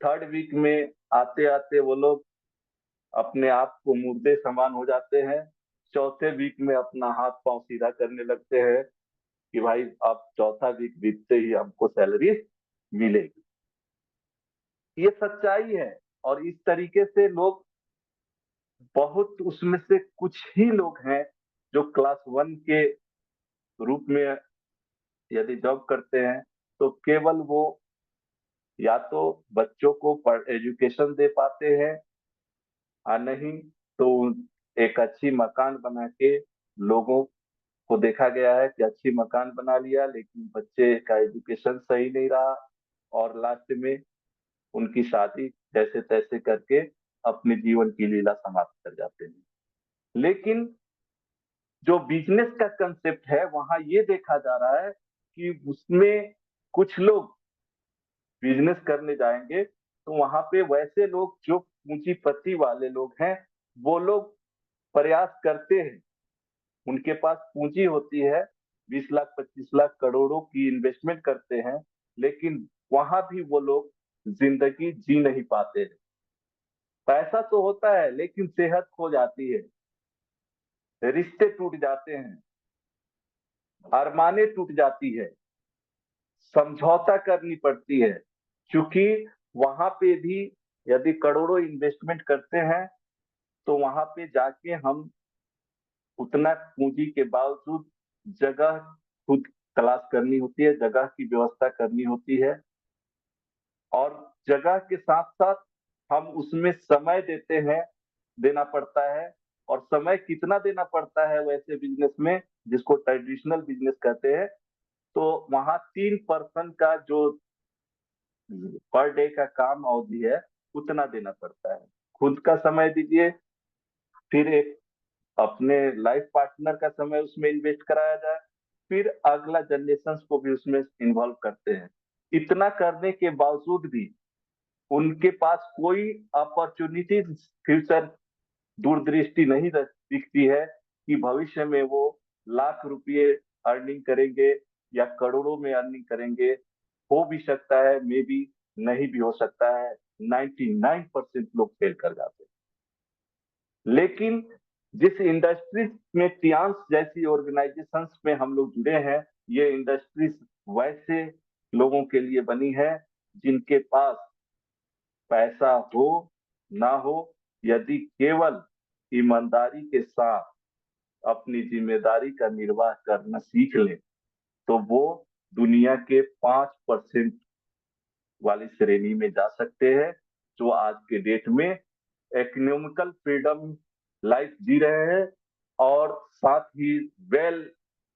थर्ड वीक में आते आते वो लोग अपने आप को मुर्दे समान हो जाते हैं। चौथे वीक में अपना हाथ पांव सीधा करने लगते हैं कि भाई अब चौथा वीक बीतते ही हमको सैलरी मिलेगी। ये सच्चाई है। और इस तरीके से लोग, बहुत उसमें से कुछ ही लोग हैं जो क्लास 1 के रूप में यदि जॉब करते हैं तो केवल वो या तो बच्चों को एजुकेशन दे पाते हैं, और नहीं तो एक अच्छी मकान बना के, लोगों को देखा गया है कि अच्छी मकान बना लिया लेकिन बच्चे का एजुकेशन सही नहीं रहा, और लास्ट में उनकी शादी जैसे तैसे करके अपने जीवन की लीला समाप्त कर जाते हैं। लेकिन जो बिजनेस का कंसेप्ट है, वहां ये देखा जा रहा है कि उसमें कुछ लोग बिजनेस करने जाएंगे तो वहां पे वैसे लोग जो पूंजीपति वाले लोग हैं, वो लोग प्रयास करते हैं, उनके पास पूंजी होती है, 20 लाख 25 लाख करोड़ों की इन्वेस्टमेंट करते हैं, लेकिन वहां भी वो लोग जिंदगी जी नहीं पाते हैं। पैसा तो होता है लेकिन सेहत खो जाती है, रिश्ते टूट जाते हैं, अरमाने टूट जाती है, समझौता करनी पड़ती है, क्योंकि वहां पे भी यदि करोड़ों इन्वेस्टमेंट करते हैं तो वहां पे जाके हम उतना पूंजी के बावजूद जगह खुद तलाश करनी होती है, जगह की व्यवस्था करनी होती है, और जगह के साथ साथ हम उसमें समय देना पड़ता है। और समय कितना देना पड़ता है वैसे बिजनेस में, जिसको ट्रेडिशनल बिजनेस कहते हैं, तो वहां 3% का जो पर डे का काम अवधि है उतना देना पड़ता है। खुद का समय दीजिए, फिर एक अपने लाइफ पार्टनर का समय उसमें इन्वेस्ट कराया जाए, फिर अगला जनरेशन को भी उसमें इन्वॉल्व करते हैं। इतना करने के बावजूद भी उनके पास कोई अपॉर्चुनिटी, फ्यूचर दूरदृष्टि नहीं दिखती है कि भविष्य में वो लाख रुपये अर्निंग करेंगे या करोड़ों में अर्निंग करेंगे। हो भी सकता है, मे बी नहीं भी हो सकता है। 99% लोग फेल कर जाते हैं। लेकिन जिस इंडस्ट्री में टियांस जैसी ऑर्गेनाइजेशंस में हम लोग जुड़े हैं, ये इंडस्ट्रीज वैसे लोगों के लिए बनी है जिनके पास पैसा हो ना हो, यदि केवल ईमानदारी के साथ अपनी जिम्मेदारी का निर्वाह करना सीख लें तो वो दुनिया के 5% वाली श्रेणी में जा सकते हैं, जो आज के डेट में इकोनॉमिकल फ्रीडम लाइफ जी रहे हैं, और साथ ही वेल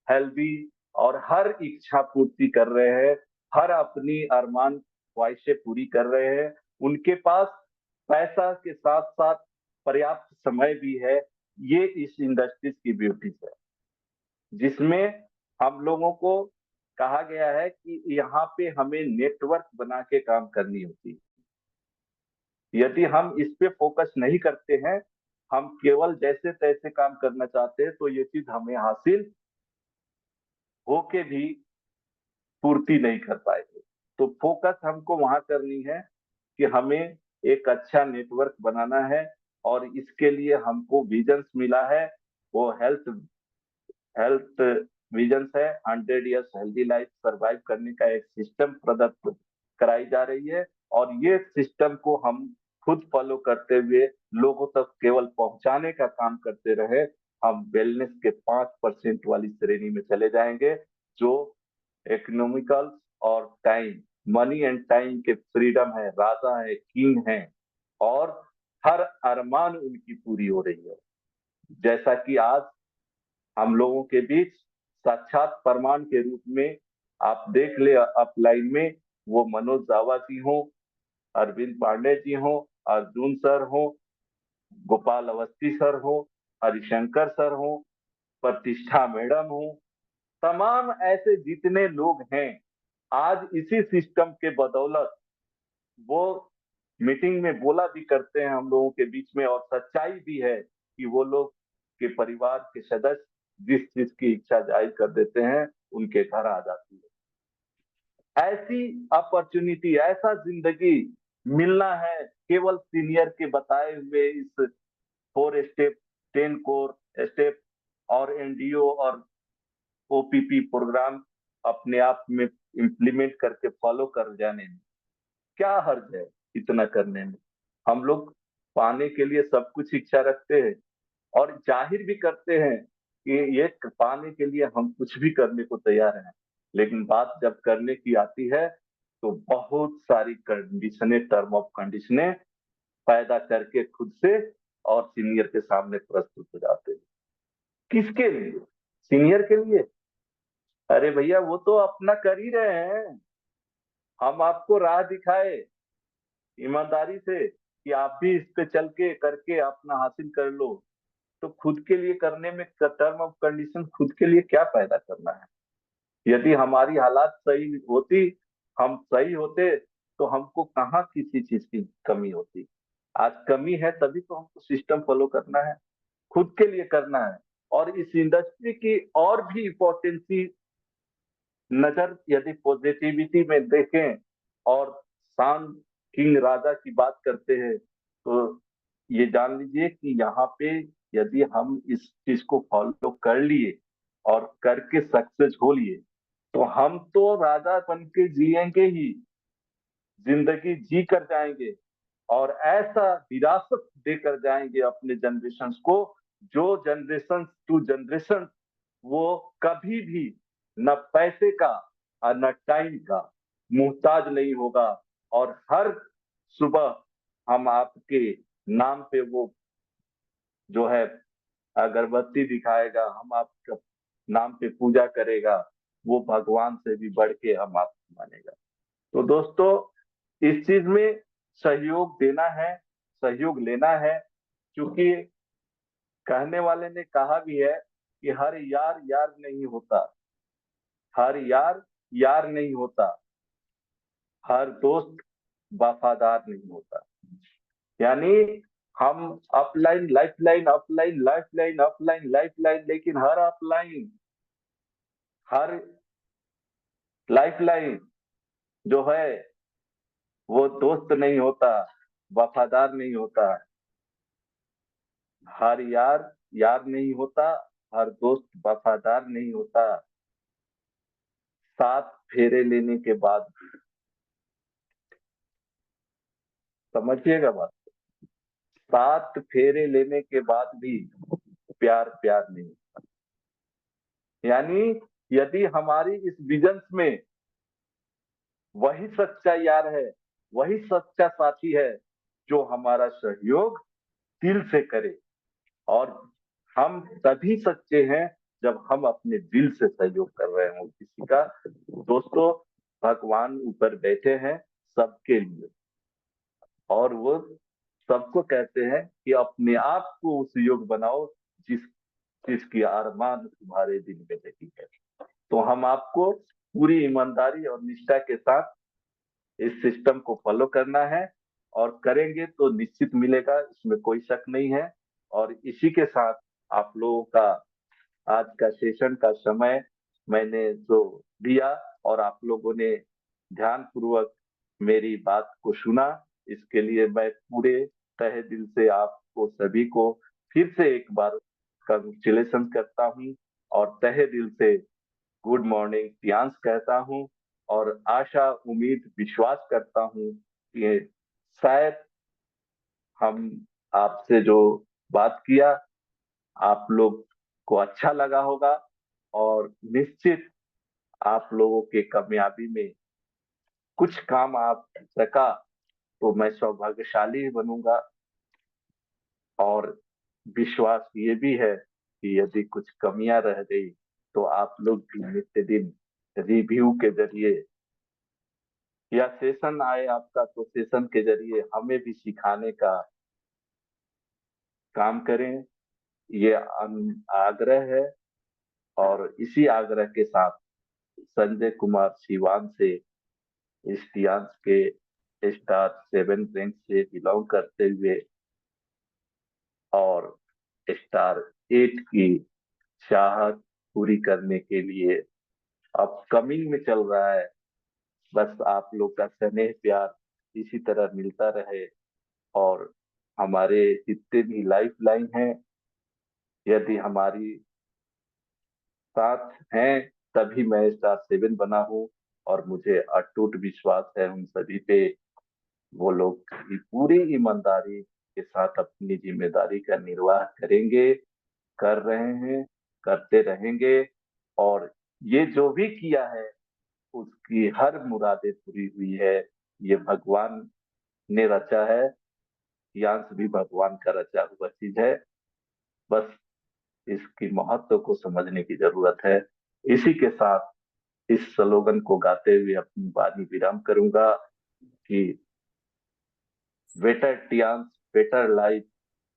हेल्दी और हर इच्छा पूर्ति कर रहे हैं, हर अपनी अरमान ख्वाहिशें पूरी कर रहे हैं। उनके पास पैसा के साथ साथ पर्याप्त समय भी है। ये इस इंडस्ट्रीज की ब्यूटी है, जिसमें हम लोगों को कहा गया है कि यहाँ पे हमें नेटवर्क बना के काम करनी होती है। यदि हम इस पे फोकस नहीं करते हैं, हम केवल जैसे तैसे काम करना चाहते हैं, तो ये चीज हमें हासिल होके भी पूर्ति नहीं कर पाएंगे। तो फोकस हमको वहां करनी है कि हमें एक अच्छा नेटवर्क बनाना है, और इसके लिए हमको विजन्स मिला है। वो हेल्थ हेल्थ विजन्स है, 100 इयर्स हेल्दी लाइफ सर्वाइव करने का एक सिस्टम प्रदत्त कराई जा रही है, और ये सिस्टम को हम खुद फॉलो करते हुए लोगों तक केवल पहुंचाने का काम करते रहे, हम वेलनेस के 5% वाली श्रेणी में चले जाएंगे, जो इकोनॉमिकल और टाइम, मनी एंड टाइम के फ्रीडम है, राजा है, किंग है, और हर अरमान उनकी पूरी हो रही है। जैसा कि आज हम लोगों के बीच साक्षात प्रमाण के रूप में आप देख ले अपलाइन में, वो मनोज जावा जी हो, अरविंद पांडे जी हो, अर्जुन सर हो, गोपाल अवस्थी सर हो, हरिशंकर सर हो, प्रतिष्ठा मैडम हो, तमाम ऐसे जितने लोग हैं, आज इसी सिस्टम के बदौलत वो मीटिंग में बोला भी करते हैं हम लोगों के बीच में, और सच्चाई भी है कि वो लोग के परिवार के सदस्य जिस चीज की इच्छा जाहिर कर देते हैं, उनके घर आ जाती है। ऐसी अपॉर्चुनिटी, ऐसा जिंदगी मिलना है केवल सीनियर के बताए हुए इस 4 स्टेप, 10 कोर स्टेप और एनडीओ और ओपीपी प्रोग्राम अपने आप में इम्प्लीमेंट करके फॉलो कर जाने में क्या हर्ज है? इतना करने में हम लोग पाने के लिए सब कुछ इच्छा रखते हैं और जाहिर भी करते हैं कि ये पाने के लिए हम कुछ भी करने को तैयार हैं, लेकिन बात जब करने की आती है तो बहुत सारी कंडीशनें, टर्म ऑफ कंडीशनें पैदा करके खुद से और सीनियर के सामने प्रस्तुत हो जाते हैं। किसके लिए? सीनियर के लिए? अरे भैया, वो तो अपना कर ही रहे हैं, हम आपको राह दिखाए ईमानदारी से कि आप भी इस पे चल के करके अपना हासिल कर लो, तो खुद के लिए करने में टर्म ऑफ कंडीशन खुद के लिए क्या पैदा करना है? यदि हमारी हालात सही होती, हम सही होते, तो हमको कहाँ किसी चीज की कमी होती? आज कमी है तभी तो हमको सिस्टम फॉलो करना है, खुद के लिए करना है। और इस इंडस्ट्री की और भी इम्पोर्टेंसी नजर यदि पॉजिटिविटी में देखें और शान किंग राजा की बात करते हैं, तो ये जान लीजिए कि यहाँ पे यदि हम इस चीज को फॉलो कर लिए और करके सक्सेस हो लिए, तो हम तो राजा बन के जिएंगे ही, जिंदगी जी कर जाएंगे और ऐसा विरासत देकर जाएंगे अपने जनरेशन को, जो जनरेशन टू जनरेशन वो कभी भी न पैसे का और न टाइम का मुहताज नहीं होगा। और हर सुबह हम आपके नाम पे वो जो है अगरबत्ती दिखाएगा, हम आपका नाम पे पूजा करेगा, वो भगवान से भी बढ़ के हम आपको मानेगा। तो दोस्तों, इस चीज में सहयोग देना है, सहयोग लेना है, क्योंकि कहने वाले ने कहा भी है कि हर यार यार नहीं होता, हर यार यार नहीं होता, हर दोस्त वफादार नहीं होता। यानी हम upline life line, upline life line, upline life line, लेकिन हर अपलाइन, हर लाइफ लाइन जो है वो दोस्त नहीं होता, वफादार नहीं होता। हर यार यार नहीं होता, हर दोस्त वफादार नहीं होता। 7 फेरे लेने के बाद, समझिएगा बात, 7 फेरे लेने के बाद भी प्यार प्यार नहीं। यानी यदि हमारी इस विजन में वही सच्चा यार है, वही सच्चा साथी है जो हमारा सहयोग दिल से करे, और हम तभी सच्चे हैं जब हम अपने दिल से सहयोग कर रहे हों किसी का। दोस्तों, भगवान ऊपर बैठे हैं सबके लिए, और वो सबको कहते हैं कि अपने आप को उस योग बनाओ जिस जिसकी अरमान तुम्हारे दिल में नहीं है। तो हम आपको पूरी ईमानदारी और निष्ठा के साथ इस सिस्टम को फॉलो करना है, और करेंगे तो निश्चित मिलेगा, इसमें कोई शक नहीं है। और इसी के साथ आप लोगों का आज का सेशन का समय मैंने जो दिया और आप लोगों ने ध्यान पूर्वक मेरी बात को सुना, इसके लिए मैं पूरे तहे दिल से आपको सभी को फिर से एक बार कंग्रेचुलेशन करता हूँ, और तहे दिल से गुड मॉर्निंग प्रियांश कहता हूँ, और आशा, उम्मीद, विश्वास करता हूँ ये शायद हम आपसे जो बात किया आप लोग को अच्छा लगा होगा, और निश्चित आप लोगों के कामयाबी में कुछ काम आप सका तो मैं सौभाग्यशाली बनूंगा। और विश्वास ये भी है कि यदि कुछ कमियां रह गई तो आप लोग भी नित्य दिन रिव्यू के जरिए, या सेशन आए आपका तो सेशन के जरिए हमें भी सिखाने का काम करें, ये आग्रह है। और इसी आग्रह के साथ संजय कुमार सिवान से इस्टियांस के स्टार 7 रैंक से बिलोंग करते हुए और स्टार 8 की चाहत पूरी करने के लिए अब कमिंग में चल रहा है। बस आप लोग का स्नेह प्यार इसी तरह मिलता रहे, और हमारे जितने भी लाइफ लाइन हैं यदि हमारी साथ हैं तभी मैं स्टार 7 बना हूँ। और मुझे अटूट विश्वास है उन सभी पे, वो लोग भी पूरी ईमानदारी के साथ अपनी जिम्मेदारी का निर्वाह करेंगे, कर रहे हैं, करते रहेंगे। और ये जो भी किया है उसकी हर मुरादें पूरी हुई है। ये भगवान ने रचा है, यांश भी भगवान का रचा हुआ चीज है। बस इसकी महत्व को समझने की जरूरत है। इसी के साथ इस स्लोगन को गाते हुए अपनी वाणी विराम करूंगा कि बेटर टियांस, better life,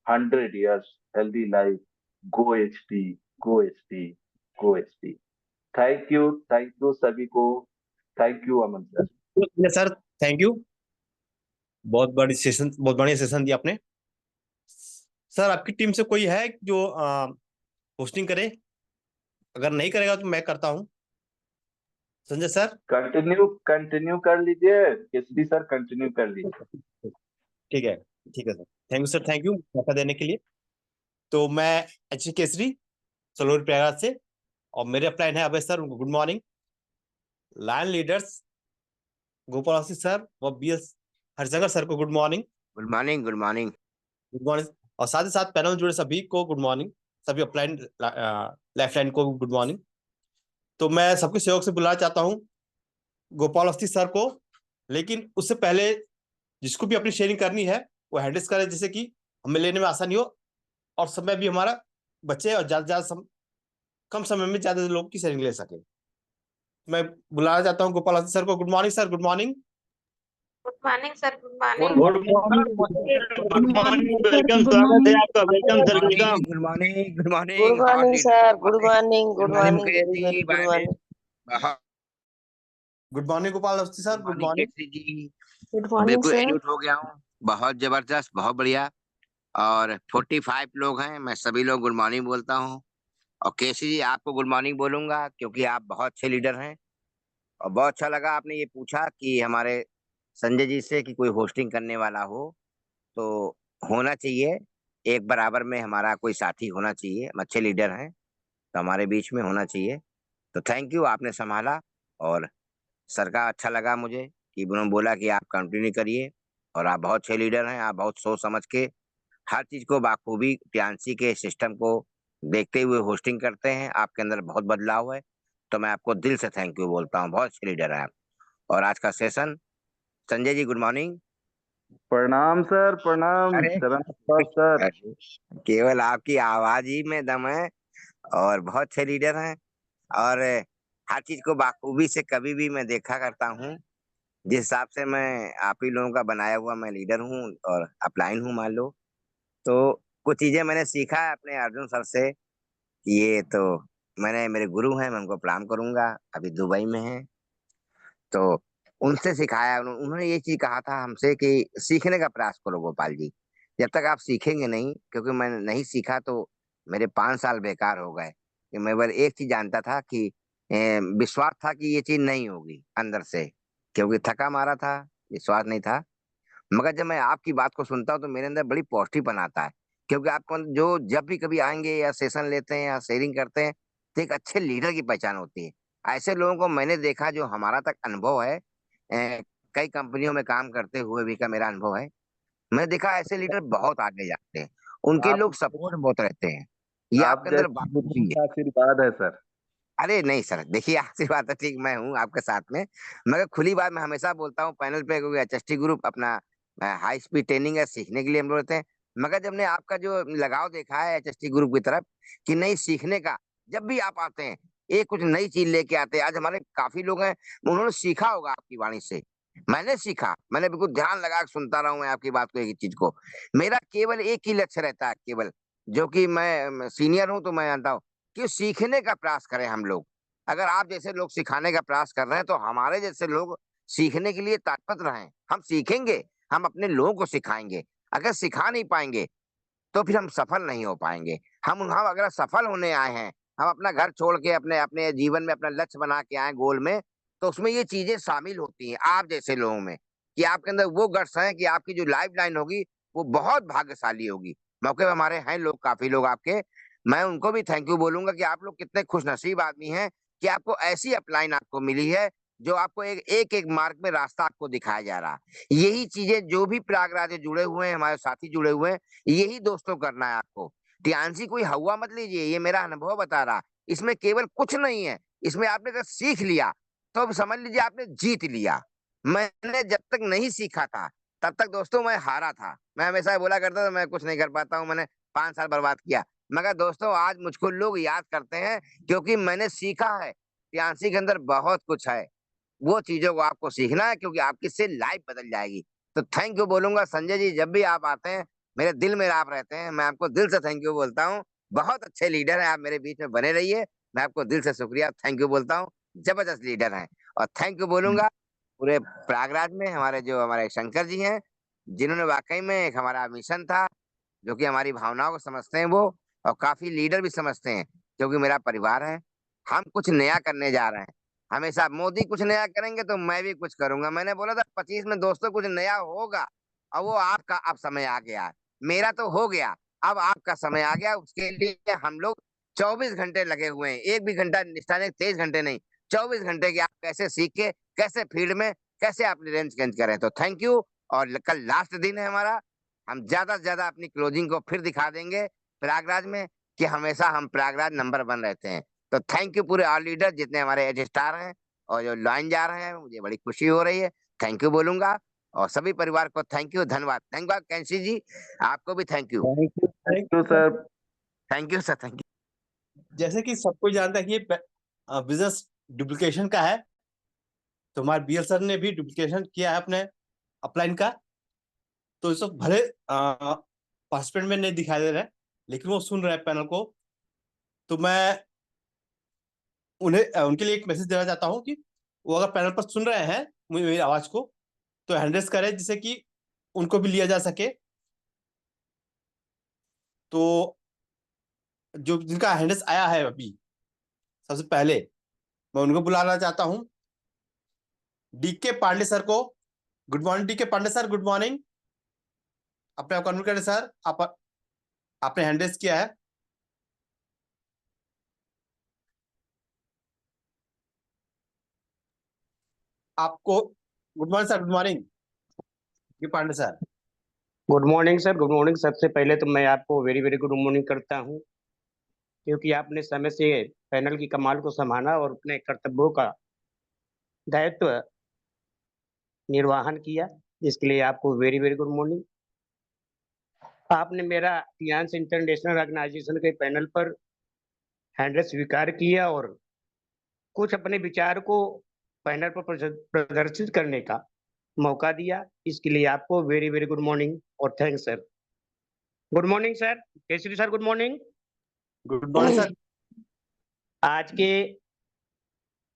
100 years healthy life, go H T, go H T, go H T. Thank you सभी को। Thank you Aman sir. Sir thank you, बहुत बढ़िया सेशन दिया आपने। सर आपकी टीम से कोई है जो होस्टिंग करे? अगर नहीं करेगा तो मैं करता हूँ। संजय सर कंटिन्यू कंटिन्यू कर लीजिए, केसरी सर कंटिन्यू कर लीजिए। ठीक है, ठीक है sir. Thank you sir, thank you मौका देने के लिए। तो मैं एच केसरी सलोर प्रयागराज से, और मेरे अपलाइन है अभय सर, उनको good morning. Lion leaders Gopal Ashish sir व बी एस हरिशंकर सर को good morning. Good morning, good morning. Good morning. और साथ ही साथ पैनल जुड़े सभी को गुड मॉर्निंग, सभी अपलाइन लाइफ लाइन को गुड मॉर्निंग। तो मैं सबके सहयोग से बुलाना चाहता हूँ गोपाल अवस्थी सर को, लेकिन उससे पहले जिसको भी अपनी शेयरिंग करनी है वो हैंडल्स करे, जिससे कि हमें लेने में आसानी हो और समय भी हमारा बचे, और ज्यादा ज्यादा कम समय में ज्यादा लोग की शेयरिंग ले सके। मैं बुलाना चाहता हूँ गोपाल अवस्थी सर को। Good morning sir, good morning. Good morning sir, good morning. Good morning, welcome, स्वागत है आपका। Welcome sir, welcome. Good morning, good good morning. Morning sir, good morning, good good morning morning, Mukesh very ji, very good bye morning. Bye. Good morning Gopal Awasthi sir, good good morning morning. Kesari ji. Good morning बिल्कुल sir. एल्यूट हो गया हूँ। बहुत जबरदस्त, बहुत बढ़िया। और 45 लोग हैं, मैं सभी लोग गुड मॉर्निंग बोलता हूँ। और केसरी जी आपको गुड मॉर्निंग बोलूंगा क्योंकि आप बहुत अच्छे लीडर हैं। और बहुत अच्छा लगा आपने ये पूछा कि हमारे संजय जी से कि कोई होस्टिंग करने वाला हो तो होना चाहिए। एक बराबर में हमारा कोई साथी होना चाहिए, हम अच्छे लीडर हैं तो हमारे बीच में होना चाहिए। तो थैंक यू, आपने संभाला। और सर का अच्छा लगा मुझे कि उन्होंने बोला कि आप कंटिन्यू करिए। और आप बहुत अच्छे लीडर हैं, आप बहुत सोच समझ के हर चीज को बाखूबी टीएनसी के सिस्टम को देखते हुए होस्टिंग करते हैं। आपके अंदर बहुत बदलाव है, तो मैं आपको दिल से थैंक यू बोलता हूँ। बहुत अच्छे लीडर हैं आप। और आज का session, Sanjay ji good morning. प्रणाम सर, प्रणाम, अरे चरण स्पर्श सर। केवल आपकी आवाज ही में दम है। और बहुत अच्छे लीडर हैं। और हर चीज को बाखूबी से कभी भी मैं देखा करता हूँ। जिस हिसाब से मैं आप ही लोगों का बनाया हुआ मैं लीडर हूँ और अपलाइन हूँ मान लो, तो कुछ चीजें मैंने सीखा है अपने अर्जुन सर से। ये तो मैंने, मेरे गुरु हैं, मैं उनको प्रणाम करूंगा, अभी दुबई में हैं। तो उनसे सिखाया, उन्होंने ये चीज कहा था हमसे कि सीखने का प्रयास करो गोपाल जी। जब तक आप सीखेंगे नहीं, क्योंकि मैंने नहीं सीखा तो मेरे 5 साल बेकार हो गए। कि मैं बस एक चीज जानता था कि विश्वास था कि ये चीज नहीं होगी अंदर से, क्योंकि थका मारा था, विश्वास नहीं था। मगर जब मैं आपकी बात को सुनता हूँ तो मेरे अंदर बड़ी पॉजिटिव आता है। क्योंकि आपको जो जब भी कभी आएंगे या सेशन लेते हैं या शेयरिंग करते हैं तो एक अच्छे लीडर की पहचान होती है। ऐसे लोगों को मैंने देखा जो हमारा तक अनुभव है, कई कंपनियों में काम करते हुए भी का मेरा अनुभव है। मैंने देखा ऐसे लीडर बहुत आगे जाते हैं, उनके आप लोग सपोर्ट बहुत रहते हैं। ये आप आपके अंदर जैसे बाखूबी बुजुर्गों है। का आशीर्वाद है सर। अरे नहीं सर, देखिए आपसी बात है, ठीक मैं हूँ आपके साथ में, मगर खुली बात मैं हमेशा बोलता हूँ पैनल पे, क्योंकि एचएसटी ग्रुप अपना हाई स्पीड ट्रेनिंग है, सीखने के लिए हम लोग रहते हैं। मगर जब ने आपका जो लगाव देखा है एचएसटी ग्रुप की तरफ कि नहीं सीखने का, जब भी आप आते हैं एक कुछ नई चीज लेके आते हैं। आज हमारे काफी लोग हैं, उन्होंने सीखा होगा आपकी वाणी से, मैंने सीखा, मैंने बिल्कुल ध्यान लगा के सुनता रहा हूँ मैं आपकी बात को, एक चीज को। मेरा केवल एक ही लक्ष्य रहता है, केवल, जो कि मैं सीनियर हूँ तो मैं जानता हूँ कि सीखने का प्रयास करें हम लोग। अगर आप जैसे लोग सिखाने का प्रयास कर रहे हैं तो हमारे जैसे लोग सीखने के लिए तत्पर रहें। हम सीखेंगे, हम अपने लोगों को सिखाएंगे। अगर सिखा नहीं पाएंगे तो फिर हम सफल नहीं हो पाएंगे। हम अगर सफल होने आए हैं, हम अपना घर छोड़ के अपने अपने जीवन में अपना लक्ष्य बना के आए गोल में, तो उसमें ये चीजें शामिल होती हैं आप जैसे लोगों में, कि आपके अंदर वो गट्स हैं कि आपकी जो लाइफ लाइन होगी वो बहुत भाग्यशाली होगी। मौके पे हमारे हैं लोग, काफी लोग आपके, मैं उनको भी थैंक यू बोलूंगा कि आप लोग कितने खुशनसीब आदमी हैं कि आपको ऐसी अपलाइन आपको मिली है, जो आपको एक एक, एक मार्ग में रास्ता आपको दिखाया जा रहा है। यही चीजें जो भी प्रयागराज से जुड़े हुए हैं, हमारे साथी जुड़े हुए हैं, यही दोस्तों करना है आपको। टियानसी कोई हवा मत लीजिए, ये मेरा अनुभव बता रहा। इसमें केवल कुछ नहीं है, इसमें आपने अगर सीख लिया तो अब समझ लीजिए आपने जीत लिया। मैंने जब तक नहीं सीखा था तब तक दोस्तों मैं हारा था। मैं हमेशा बोला करता था मैं कुछ नहीं कर पाता हूँ, मैंने 5 साल बर्बाद किया। मगर दोस्तों आज मुझको लोग याद करते हैं क्योंकि मैंने सीखा है टियानसी के अंदर बहुत कुछ है। वो चीजों को आपको सीखना है क्योंकि आपकी से लाइफ बदल जाएगी। तो थैंक यू बोलूंगा संजय जी, जब भी आप आते हैं मेरे दिल में आप रहते हैं, मैं आपको दिल से थैंक यू बोलता हूँ। बहुत अच्छे लीडर हैं आप, मेरे बीच में बने रहिए। मैं आपको दिल से शुक्रिया थैंक यू बोलता हूँ, जबरदस्त लीडर हैं। और थैंक यू बोलूंगा पूरे प्रयागराज में हमारे शंकर जी हैं, जिन्होंने वाकई में एक हमारा मिशन था, जो कि हमारी भावनाओं को समझते हैं वो, और काफी लीडर भी समझते हैं क्योंकि मेरा परिवार है। हम कुछ नया करने जा रहे हैं, हमेशा मोदी कुछ नया करेंगे तो मैं भी कुछ करूंगा। मैंने बोला था 25 में दोस्तों कुछ नया होगा, और वो आपका अब समय आ गया है। मेरा तो हो गया, अब आपका समय आ गया। उसके लिए हम लोग 24 घंटे लगे हुए हैं, एक भी घंटा निष्ठा नहीं, 23 घंटे नहीं, 24 घंटे की आप कैसे सीख के कैसे फील्ड में कैसे अपनी रेंज चेंज करें। तो थैंक यू। और कल लास्ट दिन है हमारा, हम ज्यादा से ज्यादा अपनी क्लोजिंग को फिर दिखा देंगे प्रयागराज में, कि हमेशा हम प्रयागराज नंबर 1 रहते हैं। तो थैंक यू पूरे ऑल लीडर जितने हमारे एज स्टार हैं और जो लाइन जा रहे हैं, मुझे बड़ी खुशी हो रही है। थैंक यू बोलूंगा, और सभी परिवार को थैंक यू, धन्यवाद। धन्यवाद कैंसी जी, आपको भी thank you. Thank you sir. Thank you sir, thank you. जैसे कि सबको जानता है कि ये बिजनेस डुप्लीकेशन का है, तो हमारे बीएल सर ने भी डुप्लीकेशन किया है अपने अपलाइन का। तो इस वक्त भले पार्टिसिपेंट में नहीं दिखाई दे रहे हैं, लेकिन वो सुन रहे हैं पैनल को। तो मैं उन्हें उनके लिए एक मैसेज देना चाहता हूँ कि वो अगर पैनल पर सुन रहे हैं मेरी आवाज को, तो हैंड रेस करें जिससे कि उनको भी लिया जा सके। तो जो जिनका हैंड रेस आया है अभी, सबसे पहले मैं उनको बुलाना चाहता हूँ, डीके पांडे सर को। Good morning DK Pandey sir, good morning. अपने आप कन्वर्ट करें सर, आपने हैंड रेस किया है। आपको good morning sir, good morning DK Pandey sir. Good morning sir, good morning. सबसे पहले तो मैं आपको वेरी वेरी गुड मॉर्निंग करता हूं, क्योंकि आपने समय से पैनल की कमाल को संभाला और अपने कर्तव्यों का दायित्व निर्वहन किया, इसके लिए आपको वेरी वेरी गुड मॉर्निंग। आपने मेरा टियान्स इंटरनेशनल ऑर्गेनाइजेशन के पैनल पर हैंडल स्वीकार किया और कुछ अपने विचार को पैनल पर प्रदर्शित करने का मौका दिया, इसके लिए आपको वेरी वेरी गुड मॉर्निंग और thanks sir. Good morning sir, Kesari sir, good morning. Good morning sir. आज के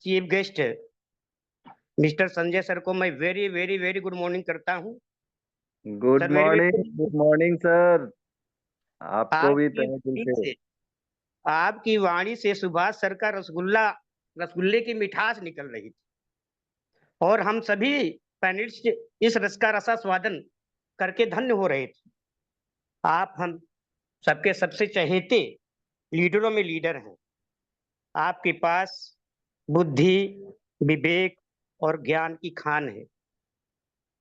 chief guest mister Sanjay sir को मैं very very very good morning करता हूँ। गुड सर मेरी मॉर्निंग सर, आपको भी आपकी तहे दिल वाणी से। से आपकी वाणी से सुभाष सर का रसगुल्ले की मिठास निकल रही थी, और हम सभी पैनलिस्ट इस रस का रसास्वादन करके धन्य हो रहे थे। आप हम सबके सबसे चहेते लीडरों में लीडर हैं। आपके पास बुद्धि, विवेक और ज्ञान की खान है।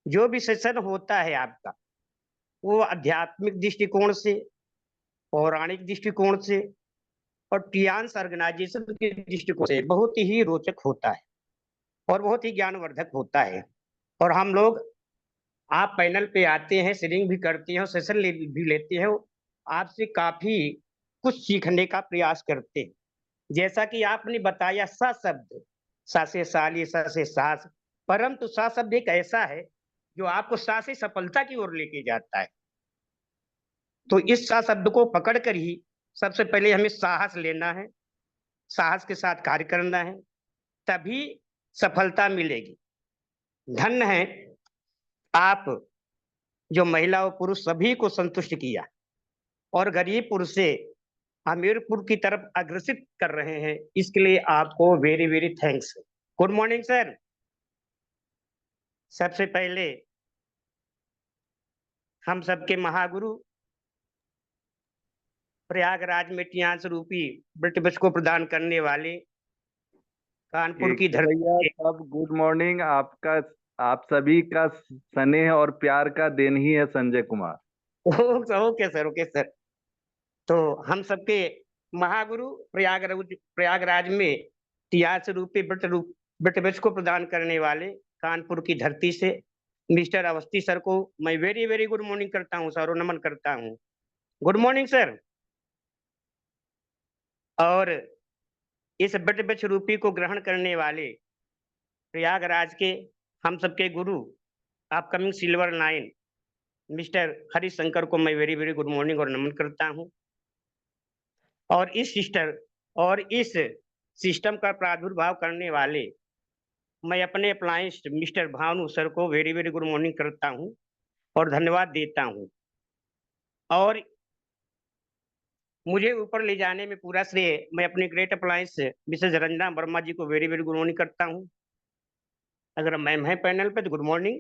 जो भी सेशन होता है आपका, वो आध्यात्मिक दृष्टिकोण से, पौराणिक दृष्टिकोण से और टियान्स ऑर्गेनाइजेशन के दृष्टिकोण से बहुत ही रोचक होता है और बहुत ही ज्ञानवर्धक होता है। और हम लोग, आप पैनल पे आते हैं, शेयरिंग भी करते हैं और सेशन भी लेते हैं, आपसे काफी कुछ सीखने का प्रयास करते हैं। जैसा कि आपने बताया सा शब्द, सा से साली, सा से सास, परंतु सा शब्द एक ऐसा है जो आपको सा से सफलता की ओर लेके जाता है। तो इस सा शब्द को पकड़ कर ही सबसे पहले हमें साहस लेना है, साहस के साथ कार्य करना है, तभी सफलता मिलेगी। धन्य है आप जो महिला और पुरुष सभी को संतुष्ट किया और गरीबपुर से हमीरपुर की तरफ अग्रसित कर रहे हैं, इसके लिए आपको very very thanks. Good morning sir. सबसे पहले हम सबके महागुरु प्रयागराज में टियान्स रूपी ब्रिटिश को प्रदान करने वाले कानपुर की धरती भैया के सब गुड मॉर्निंग। आपका, आप सभी का स्नेह और प्यार का देन ही है Sanjay Kumar. Okay sir, okay sir. तो हम सबके महागुरु प्रयागराज में टियान्स रूपी ब्रिटिश को प्रदान करने वाले कानपुर की धरती से मिस्टर अवस्थी सर को मैं वेरी वेरी गुड मॉर्निंग करता हूँ सर, और नमन करता हूँ। Good morning sir. और इस ब्रिटिश रूपी को ग्रहण करने वाले प्रयागराज के हम सबके गुरु upcoming silver line mister Harishankar को मैं वेरी वेरी गुड मॉर्निंग और नमन करता हूँ। और इस सिस्टम का प्रादुर्भाव करने वाले मैं अपने अप्लायंस मिस्टर भानु सर को वेरी वेरी गुड मॉर्निंग करता हूँ और धन्यवाद देता हूँ। और मुझे ऊपर ले जाने में पूरा श्रेय मैं अपने great appliance Mrs Ranjana Verma ji को वेरी वेरी गुड मॉर्निंग करता हूँ। अगर मैम है पैनल पे तो गुड मॉर्निंग,